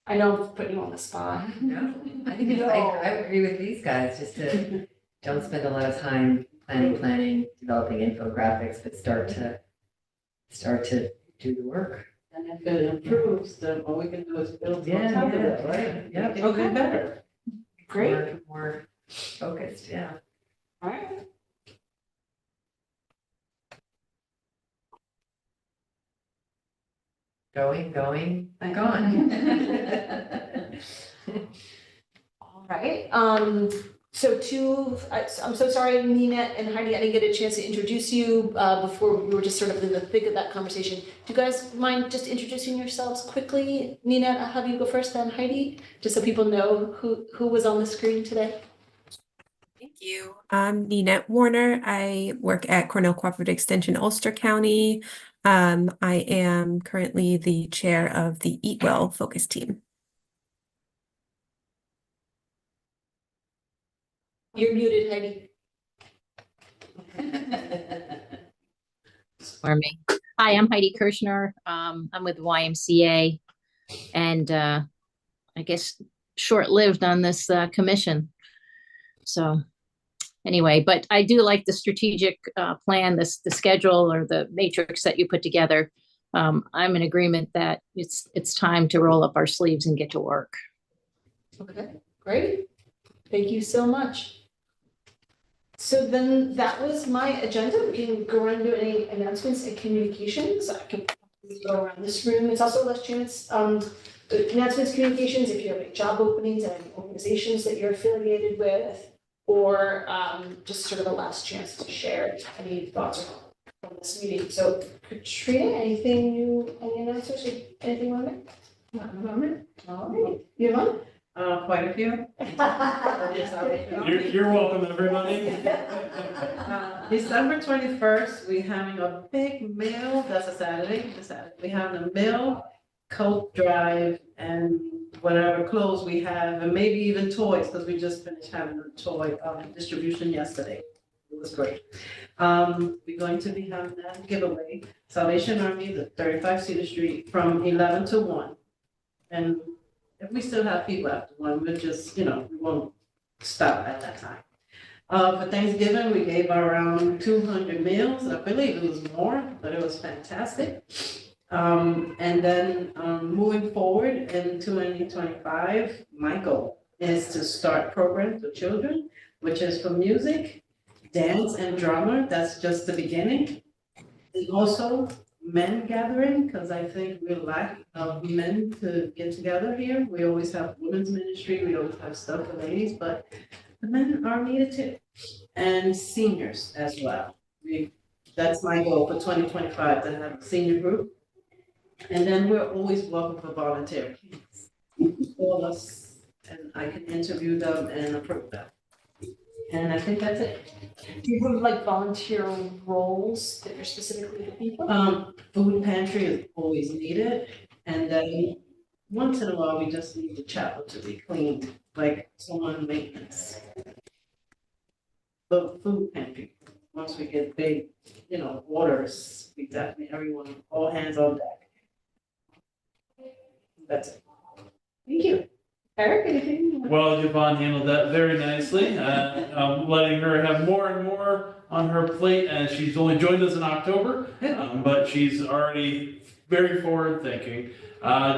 I know I'm putting you on the spot. No, I think I agree with these guys, just to don't spend a lot of time planning, developing infographics, but start to do the work. And if it improves, then all we can do is build on top of it, right? Yep. Okay, better. Great. More focused, yeah. All right. Going, gone. All right, so I'm so sorry, Nina and Heidi, I didn't get a chance to introduce you before we were just sort of in the thick of that conversation. Do you guys mind just introducing yourselves quickly? Nina, I'll have you go first, then Heidi, just so people know who was on the screen today. Thank you. I'm Ninette Warner. I work at Cornell Cooperative Extension, Ulster County. I am currently the chair of the Eat Well focus team. You're muted, Heidi. for me. Hi, I'm Heidi Kirschner. I'm with YMCA and I guess short-lived on this commission. So anyway, but I do like the strategic plan, the schedule or the matrix that you put together. I'm in agreement that it's time to roll up our sleeves and get to work. Okay, great. Thank you so much. So then that was my agenda. We can go around and do any announcements and communications. I can go around this room. It's also last chance, announcements, communications, if you have any job openings and any organizations that you're affiliated with, or just sort of a last chance to share any thoughts from this meeting. So Katrina, anything new, any announcements, or anything on there? Not in a moment. All right, you have one? Quite a few. You're welcome, everybody. December 21st, we're having a big meal, that's a Saturday, we're having a meal, coat drive, and whatever clothes we have, and maybe even toys, because we just finished having a toy distribution yesterday. It was great. We're going to be having that giveaway, Salvation Army, the 35 Cedar Street, from 11 to 1. And if we still have people after 1, we'll just, we won't stop at that time. For Thanksgiving, we gave around 200 meals. I believe it was more, but it was fantastic. And then moving forward in 2025, my goal is to start programs for children, which is for music, dance, and drama. That's just the beginning. And also men gathering, because I think we lack of men to get together here. We always have women's ministry, we always have stuff for ladies, but the men are needed too. And seniors as well. That's my goal for 2025, to have a senior group. And then we're always welcome for volunteers. Call us and I can interview them and approve them. And I think that's it. Do you have like volunteer roles that are specifically for people? Food pantry is always needed, and then once in a while, we just need the chapel to be cleaned, like someone maintenance. But food pantry, once we get big, orders, we definitely, everyone, all hands on deck. That's it. Thank you. Eric, anything? Well, Yvonne handled that very nicely. I'm letting her have more and more on her plate as she's only joined us in October, but she's already very forward thinking.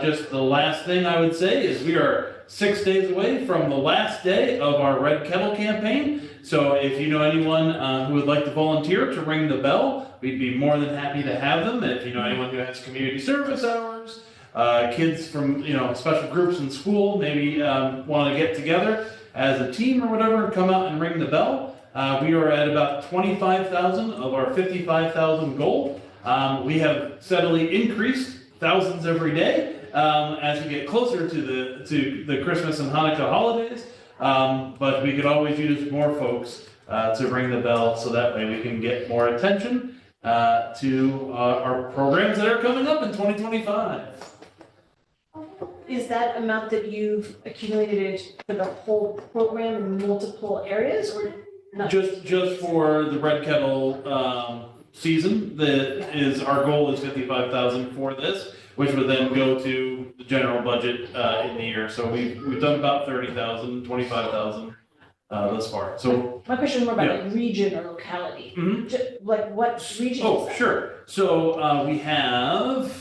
Just the last thing I would say is we are 6 days away from the last day of our Red Kettle campaign. So if you know anyone who would like to volunteer to ring the bell, we'd be more than happy to have them. If you know anyone who has community service hours, kids from special groups in school maybe want to get together as a team or whatever and come out and ring the bell. We are at about 25,000 of our 55,000 goal. We have steadily increased thousands every day as we get closer to the Christmas and Hanukkah holidays. But we could always use more folks to ring the bell so that way we can get more attention to our programs that are coming up in 2025. Is that amount that you've accumulated for the whole program in multiple areas, or not? Just for the Red Kettle season, our goal is 55,000 for this, which would then go to the general budget in the year. So we've done about 30,000, 25,000 thus far. So my question is more about like region or locality. Mm-hmm. Like what region? Oh, sure. So we have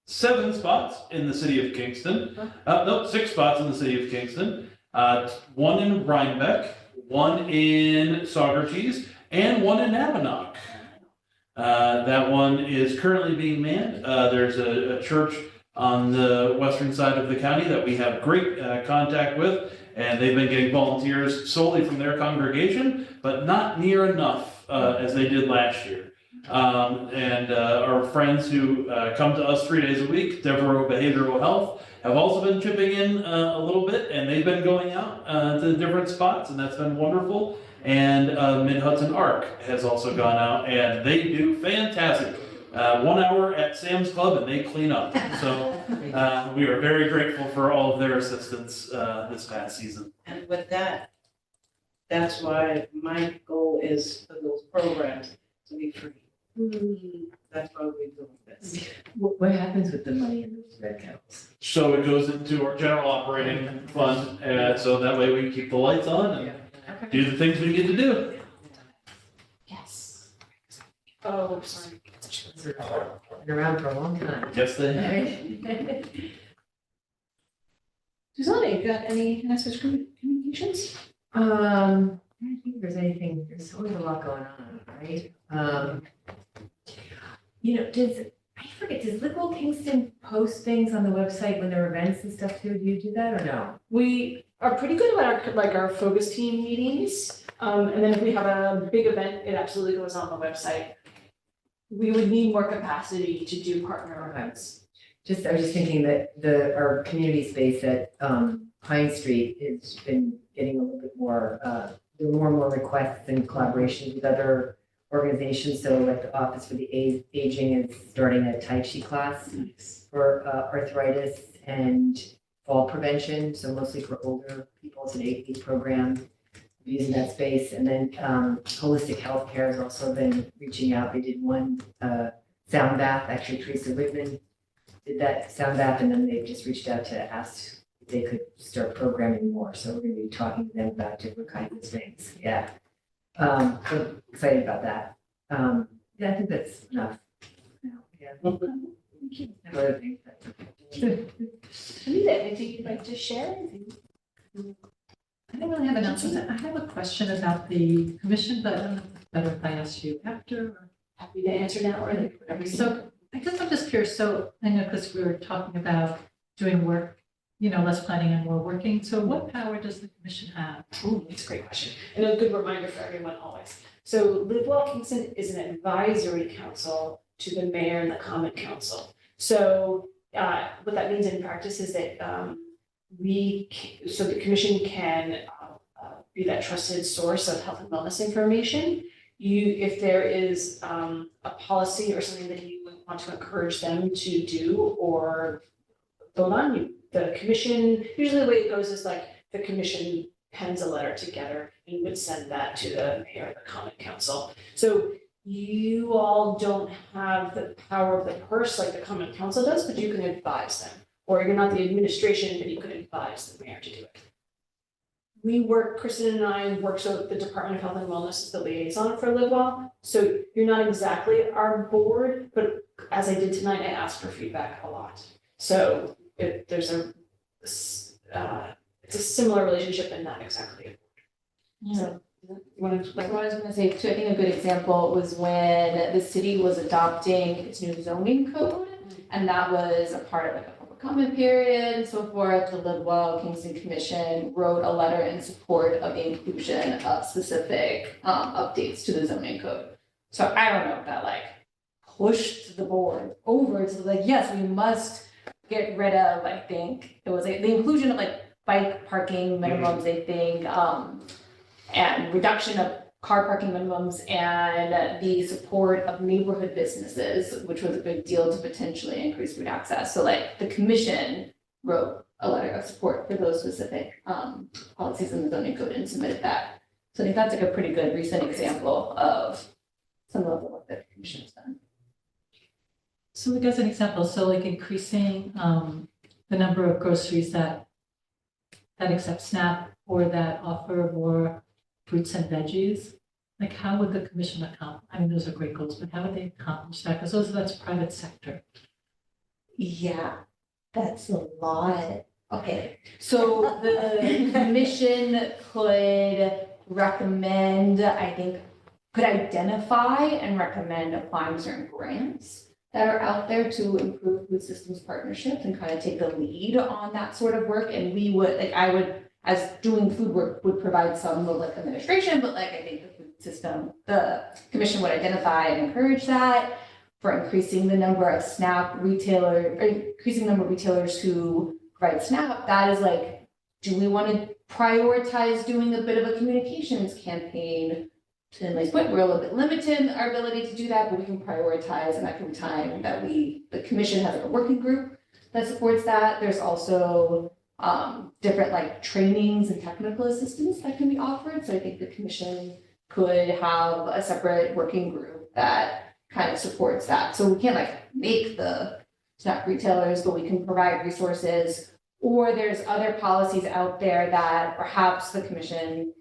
7 spots in the city of Kingston. No, 6 spots in the city of Kingston. 1 in Rhinebeck, 1 in Saugerties, and 1 in Nabinock. That one is currently being manned. There's a church on the western side of the county that we have great contact with, and they've been getting volunteers solely from their congregation, but not near enough as they did last year. And our friends who come to us 3 days a week, Devereaux Behavioral Health, have also been chipping in a little bit, and they've been going out to different spots, and that's been wonderful. And Mid-Hudson Arc has also gone out, and they do fantastic. 1 hour at Sam's Club, and they clean up. So we are very grateful for all of their assistance this past season. And with that, that's why my goal is for those programs to be free. That's why we're doing this. What happens with the money in those red accounts? So it goes into our general operating fund, and so that way we can keep the lights on and do the things we need to do. Yes. Oh, sorry. Been around for a long time. Yes, they have. Susanna, you got any message communications? I don't think there's anything, there's always a lot going on, right? I forget, does Liberal Kingston post things on the website when there are events and stuff too? Do you do that or no? We are pretty good about our focus team meetings. And then if we have a big event, it absolutely goes on the website. We would need more capacity to do partner events. I was just thinking that our community space at Pine Street has been getting a little bit more, there are more and more requests and collaborations with other organizations. So like the Office for the Aging is starting a Tai Chi class for arthritis and fall prevention. So mostly for older people, it's an 8-week program using that space. And then Holistic Healthcare has also been reaching out. They did one sound bath, actually Teresa Whitman did that sound bath, and then they just reached out to ask if they could start programming more. So we're gonna be talking to them about different kinds of things. Yeah. So excited about that. Yeah, I think that's enough. Yeah. Other things. Anita, anything you'd like to share? I don't really have announcements. I have a question about the commission, but I don't know if it's better if I ask you after or. Happy to answer now or whatever. So I guess I'm just curious. So I know because we were talking about doing work, less planning and more working. So what power does the commission have? Ooh, that's a great question. And a good reminder for everyone always. So Live Well Kingston is an advisory council to the mayor and the common council. So what that means in practice is that so the commission can be that trusted source of health and wellness information. If there is a policy or something that you want to encourage them to do or vote on, the commission, usually the way it goes is like the commission pens a letter together and would send that to the mayor and the common council. So you all don't have the power of the purse like the common council does, but you can advise them. Or you're not the administration, but you can advise the mayor to do it. Kristen and I work, so the Department of Health and Wellness is the liaison for Live Well. So you're not exactly our board, but as I did tonight, I asked for feedback a lot. So there's it's a similar relationship and not exactly. So you want to? Like what I was gonna say too, I think a good example was when the city was adopting its new zoning code. And that was a part of like a public comment period and so forth. The Live Well Kingston Commission wrote a letter in support of the inclusion of specific updates to the zoning code. So I don't know if that like pushed the board over to like, yes, we must get rid of, I think, it was the inclusion of like bike parking minimums, I think, and reduction of car parking minimums and the support of neighborhood businesses, which was a big deal to potentially increase food access. So like the commission wrote a letter of support for those specific policies in the zoning code and submitted that. So I think that's like a pretty good recent example of some of the work that the commission has done. So like as an example, so like increasing the number of groceries that accept SNAP or that offer more fruits and veggies, like how would the commission accomplish? I mean, those are great goals, but how would they accomplish that? Because that's private sector. Yeah, that's a lot. Okay, so the commission could recommend, I think, could identify and recommend applying certain grants that are out there to improve food systems partnerships and kind of take the lead on that sort of work. And we would, like, I would, as doing food work, would provide some of like administration, but like I think the food system, the commission would identify and encourage that for increasing the number of SNAP retailers, or increasing the number of retailers who provide SNAP. That is like, do we want to prioritize doing a bit of a communications campaign? To Emily's point, we're a little bit limited in our ability to do that, but we can prioritize, and that can be time that the commission has like a working group that supports that. There's also different like trainings and technical assistance that can be offered. So I think the commission could have a separate working group that kind of supports that. So we can't like make the snack retailers, but we can provide resources. Or there's other policies out there that perhaps the commission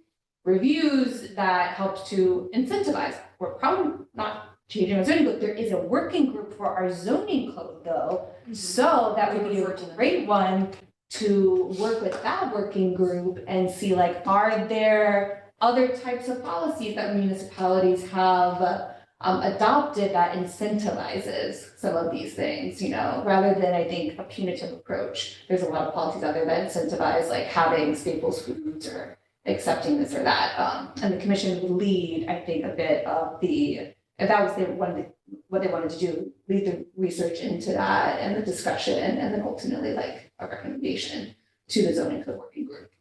reviews that helps to incentivize. We're probably not changing our zoning code. There is a working group for our zoning code though. So that would be a great one to work with that working group and see like, are there other types of policies that municipalities have adopted that incentivizes some of these things, you know, rather than I think a punitive approach. There's a lot of policies out there that incentivize like having staples foods or accepting this or that. And the commission would lead, I think, a bit of the, if that was what they wanted to do, lead the research into that and the discussion, and then ultimately like a recommendation to the zoning code working group.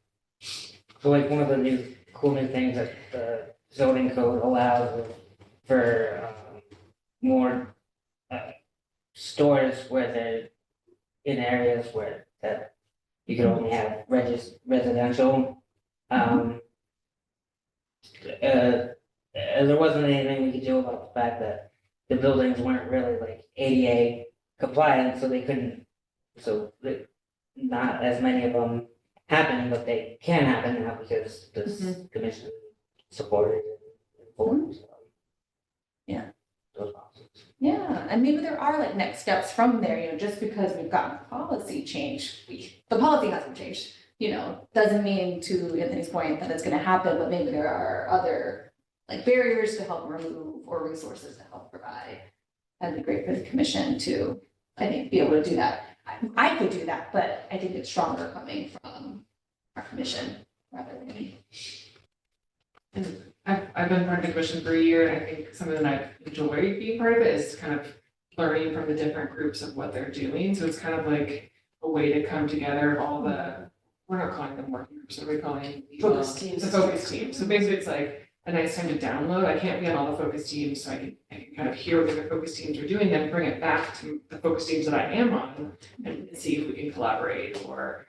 So like one of the cool new things that the zoning code allows for more stores where they're in areas where that you can only have residential. There wasn't anything we could do about the fact that the buildings weren't really like ADA compliant, so they couldn't, not as many of them happen, but they can happen now because this commission supported and formed. Yeah. Those policies. Yeah, and maybe there are like next steps from there, you know, just because we've gotten policy change, the policy hasn't changed, you know, doesn't mean to Anthony's point that it's gonna happen, but maybe there are other like barriers to help remove or resources to help provide. That'd be great for the commission to, I think, be able to do that. I could do that, but I think it's stronger coming from our commission rather than me. And I've been part of the commission for a year, and I think something that I've enjoyed being part of it is kind of learning from the different groups of what they're doing. So it's kind of like a way to come together of all the, we're not calling them working groups, what are we calling? Focus teams. The focus team. So basically it's like a nice time to download. I can't be on all the focus teams, so I can kind of hear what the focus teams are doing, then bring it back to the focus teams that I am on and see if we can collaborate, or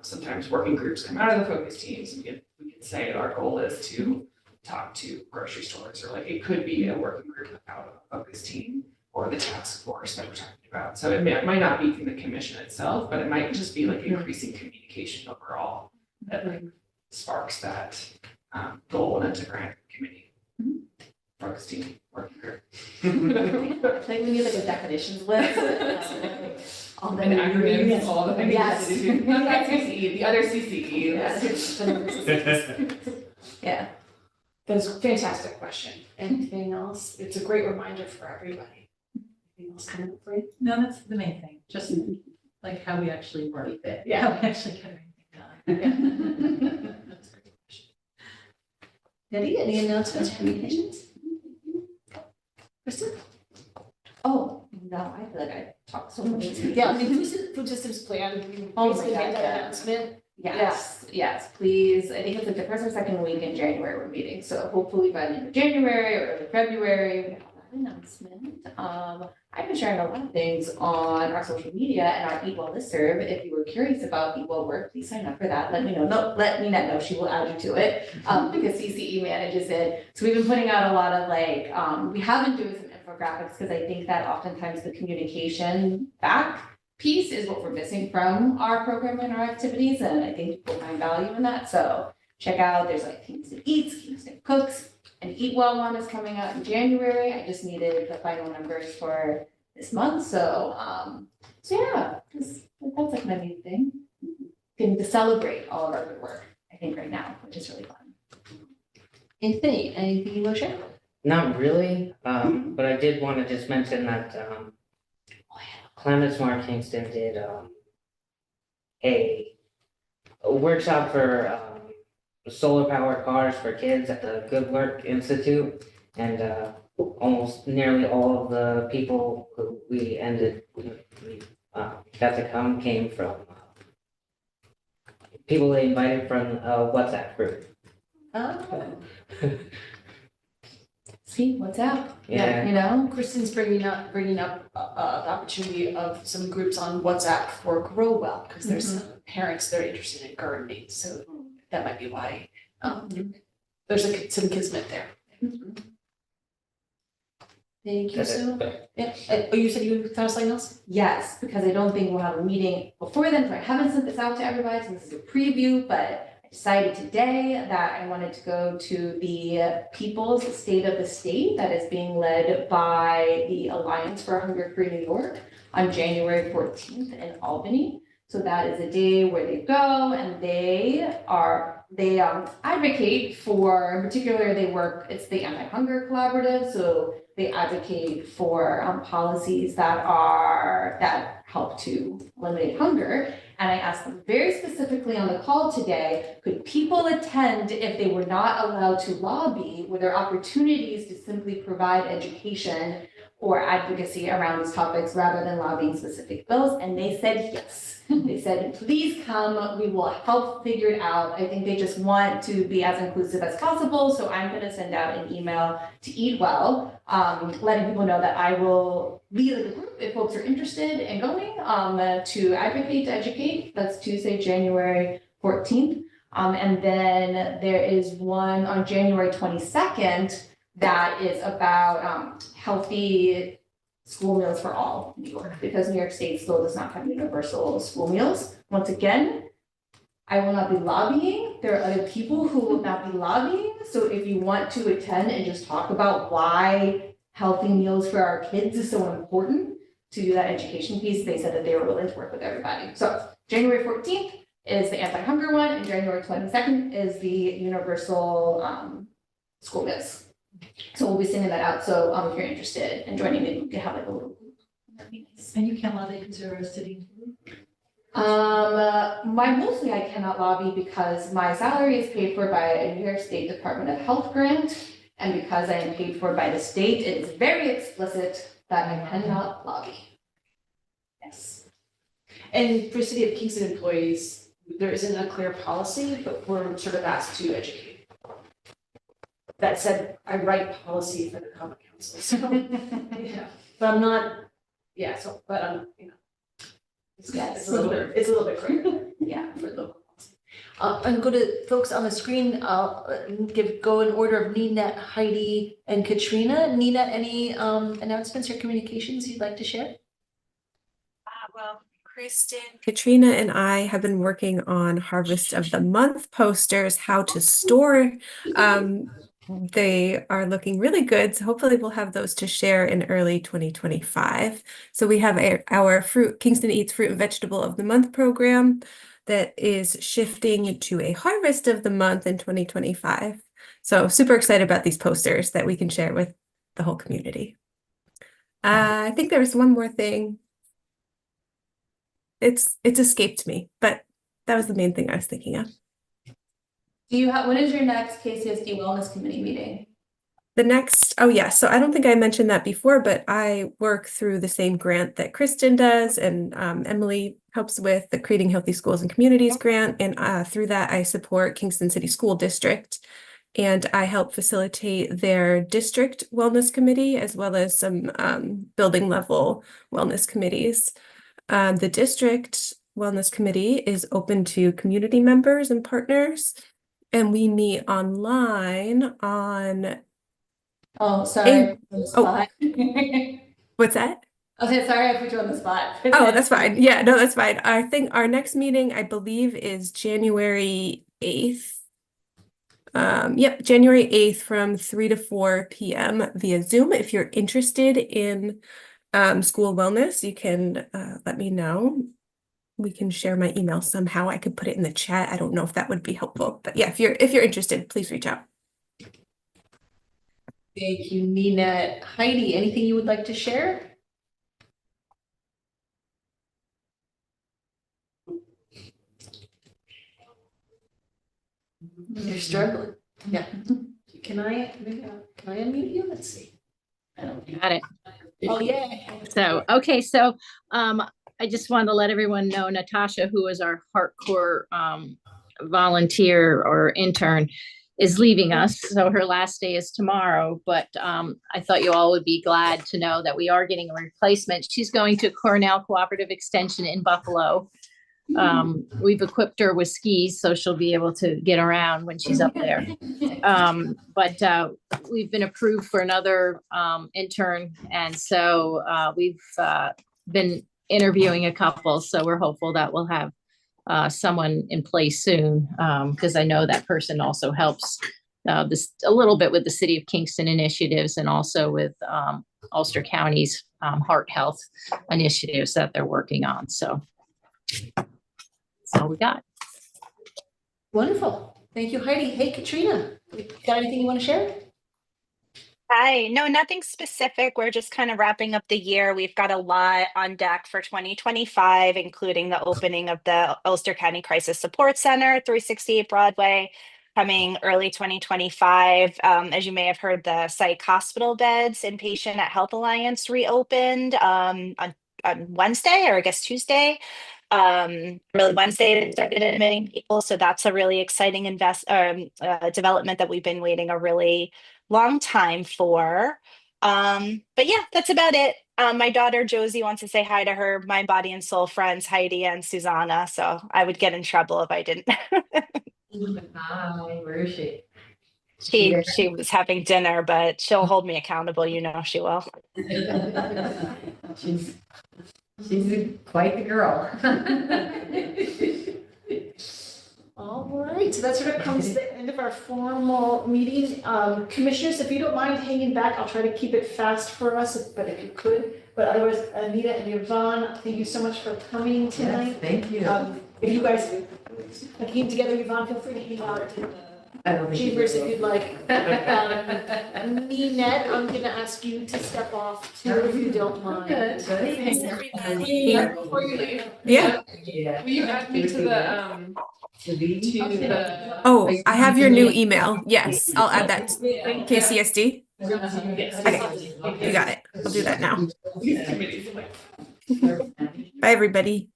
sometimes working groups come out of the focus teams and we can say our goal is to talk to grocery stores, or like it could be a working group out of a focus team or the task force that we're talking about. So it might not be from the commission itself, but it might just be like increasing communication overall that like sparks that goal and into grant committee. Focus team, working group. Like we need like a definitions list. All the And acronyms, all the things. Yes. Not CCE, the other CCE. Yes. Yeah. That's a fantastic question. Anything else? It's a great reminder for everybody. Anything else coming up for you? No, that's the main thing, just like how we actually work, Yeah. how we actually get everything done. Betty, any announcements, communications? Kristen? Oh, no, I feel like I talked so much. Yeah, I mean, food systems plan, we Oh my basically God, made that yeah. announcement. Yes, please. I think it's like the first or second week in January we're meeting, so hopefully by the end of January or early February, we have that announcement. I've been sharing a lot of things on our social media and our Eat Well listserv. If you were curious about Eat Well work, please sign up for that. Let me know. No, let Ninette know. She will add you to it because CCE manages it. So we've been putting out a lot of like, we have been doing some infographics because I think that oftentimes the communication back piece is what we're missing from our program and our activities, and I think people find value in that. So check out, there's like Kingston Eats, Kingston Cooks, and Eat Well one is coming out in January. I just needed the final numbers for this month, so yeah, that's like my main thing. Getting to celebrate all of our good work, I think, right now, which is really fun. Anthony, anything you want to share? Not really, but I did want to just mention that Climate Smart Kingston did a workshop for solar powered cars for kids at the Good Work Institute, and almost nearly all of the people who we got to come came from people they invited from a WhatsApp group. Oh. See, what's up? Yeah. You know? Kristen's bringing up the opportunity of some groups on WhatsApp for Grow Well, because there's some parents that are interested in gardening, so that might be why there's some kismet there. Thank you That's so, it. yeah, oh, you said you found something else? Yes, because I don't think we'll have a meeting before then, so I haven't sent this out to everybody, so this is a preview, but I decided today that I wanted to go to the People's State of the State that is being led by the Alliance for Hunger-Free New York on January 14th in Albany. So that is a day where they go and they advocate for, in particular, it's the Anti-Hunger Collaborative, so they advocate for policies that help to eliminate hunger. And I asked them very specifically on the call today, could people attend if they were not allowed to lobby? Were there opportunities to simply provide education or advocacy around these topics rather than lobbying specific bills? And they said yes. They said, please come, we will help figure it out. I think they just want to be as inclusive as possible. So I'm gonna send out an email to Eat Well, letting people know that I will lead the group if folks are interested in going to advocate, to educate. That's Tuesday, January 14th. And then there is one on January 22nd that is about healthy school meals for all in New York, because New York State still does not have universal school meals. Once again, I will not be lobbying. There are other people who will not be lobbying. So if you want to attend and just talk about why healthy meals for our kids is so important, to do that education piece, they said that they were willing to work with everybody. So January 14th is the anti-hunger one, and January 22nd is the universal school meals. So we'll be sending that out. So if you're interested in joining me, you can have like a little group. That'd be nice. And you can't lobby because you're a city. Mostly I cannot lobby because my salary is paid for by a New York State Department of Health grant. And because I am paid for by the state, it is very explicit that I cannot lobby. Yes. And for City of Kingston employees, there isn't a clear policy, but we're sort of asked to educate. That said, I write policy for the Common Council, so, yeah, but I'm not, yeah, so, but I'm, it's a little bit clearer, yeah, for local policy. And go to folks on the screen, go in order of Ninette, Heidi, and Katrina. Ninette, any announcements or communications you'd like to share? Well, Kristen, Katrina, and I have been working on Harvest of the Month posters, how to store. They are looking really good, so hopefully we'll have those to share in early 2025. So we have our Kingston Eats Fruit and Vegetable of the Month program that is shifting to a Harvest of the Month in 2025. So super excited about these posters that we can share with the whole community. I think there was one more thing. It's escaped me, but that was the main thing I was thinking of. When is your next KCSD Wellness Committee meeting? Oh yeah, so I don't think I mentioned that before, but I work through the same grant that Kristen does, and Emily helps with the Creating Healthy Schools and Communities grant, and through that I support Kingston City School District, and I help facilitate their district wellness committee as well as some building level wellness committees. The district wellness committee is open to community members and partners. And we meet online on. Oh, sorry. What's that? Okay, sorry, I put you on the spot. Oh, that's fine. Yeah, no, that's fine. I think our next meeting, I believe, is January 8th. Yep, January 8th from 3 to 4 p.m. via Zoom. If you're interested in school wellness, you can let me know. We can share my email somehow. I could put it in the chat. I don't know if that would be helpful, but yeah, if you're interested, please reach out. Thank you, Ninette. Heidi, anything you would like to share? You're struggling. Yeah. Can I unmute you? Let's see. I don't Got it. Oh, yeah. So, I just wanted to let everyone know Natasha, who is our hardcore volunteer or intern, is leaving us. So her last day is tomorrow, but I thought you all would be glad to know that we are getting a replacement. She's going to Cornell Cooperative Extension in Buffalo. We've equipped her with skis, so she'll be able to get around when she's up there. But we've been approved for another intern, and so we've been interviewing a couple, so we're hopeful that we'll have someone in place soon, because I know that person also helps this a little bit with the City of Kingston initiatives and also with Ulster County's heart health initiatives that they're working on. So that's all we got. Wonderful. Thank you, Heidi. Hey, Katrina, got anything you want to share? Hi, no, nothing specific. We're just kind of wrapping up the year. We've got a lot on deck for 2025, including the opening of the Ulster County Crisis Support Center, 368 Broadway, coming early 2025. As you may have heard, the psych hospital beds inpatient at Health Alliance reopened on Wednesday, or I guess Tuesday. Really Wednesday they started admitting people, so that's a really exciting development that we've been waiting a really long time for. But yeah, that's about it. My daughter Josie wants to say hi to her mind, body, and soul friends Heidi and Susanna, so I would get in trouble if I didn't. Hi, where is she? She was having dinner, but she'll hold me accountable, you know she will. She's quite the girl. All right, so that sort of comes to the end of our formal meeting. Commissioners, if you don't mind hanging back, I'll try to keep it fast for us, but if you could. But otherwise, Anita and Yvonne, thank you so much for coming tonight. Yes, thank you. If you guys came together, Yvonne, feel free to hang out at I don't think you Chambers if will. you'd like. Ninette, I'm gonna ask you to step off too, if you don't mind. Good. Thanks, everybody. Before you leave. Yeah. Yeah. Will you add me to the Oh, I have your new email. Yes, I'll add that. KCSD. Yes. Okay, you got it. I'll do that now. These committees. Bye, everybody.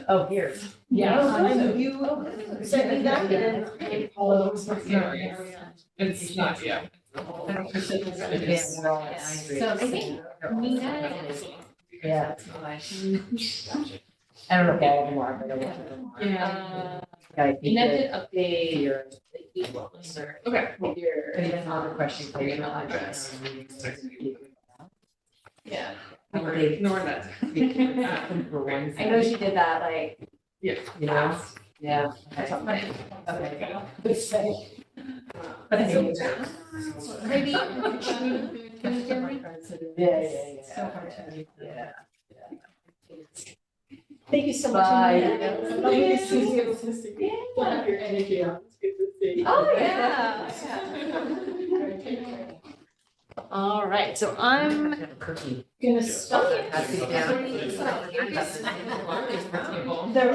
Oh, here. Yeah, and you sent me that and I follow. It's not, yeah. So I think yeah. I don't know if all of them are, but I want Yeah. to. Connected update. Your, Okay. your, any other questions for your email address? Yeah. Okay. Ignore that. For Wednesday. I know she did that, like, Yeah. You know? Yeah. Okay. Maybe, can you hear me? Yeah. So hard to Yeah. Thank you so much. Bye. Anita. Lovely to see you. Your energy up. It's good to see. oh, yeah. All right, so I'm Have a cookie. gonna stop. Pass it down. There-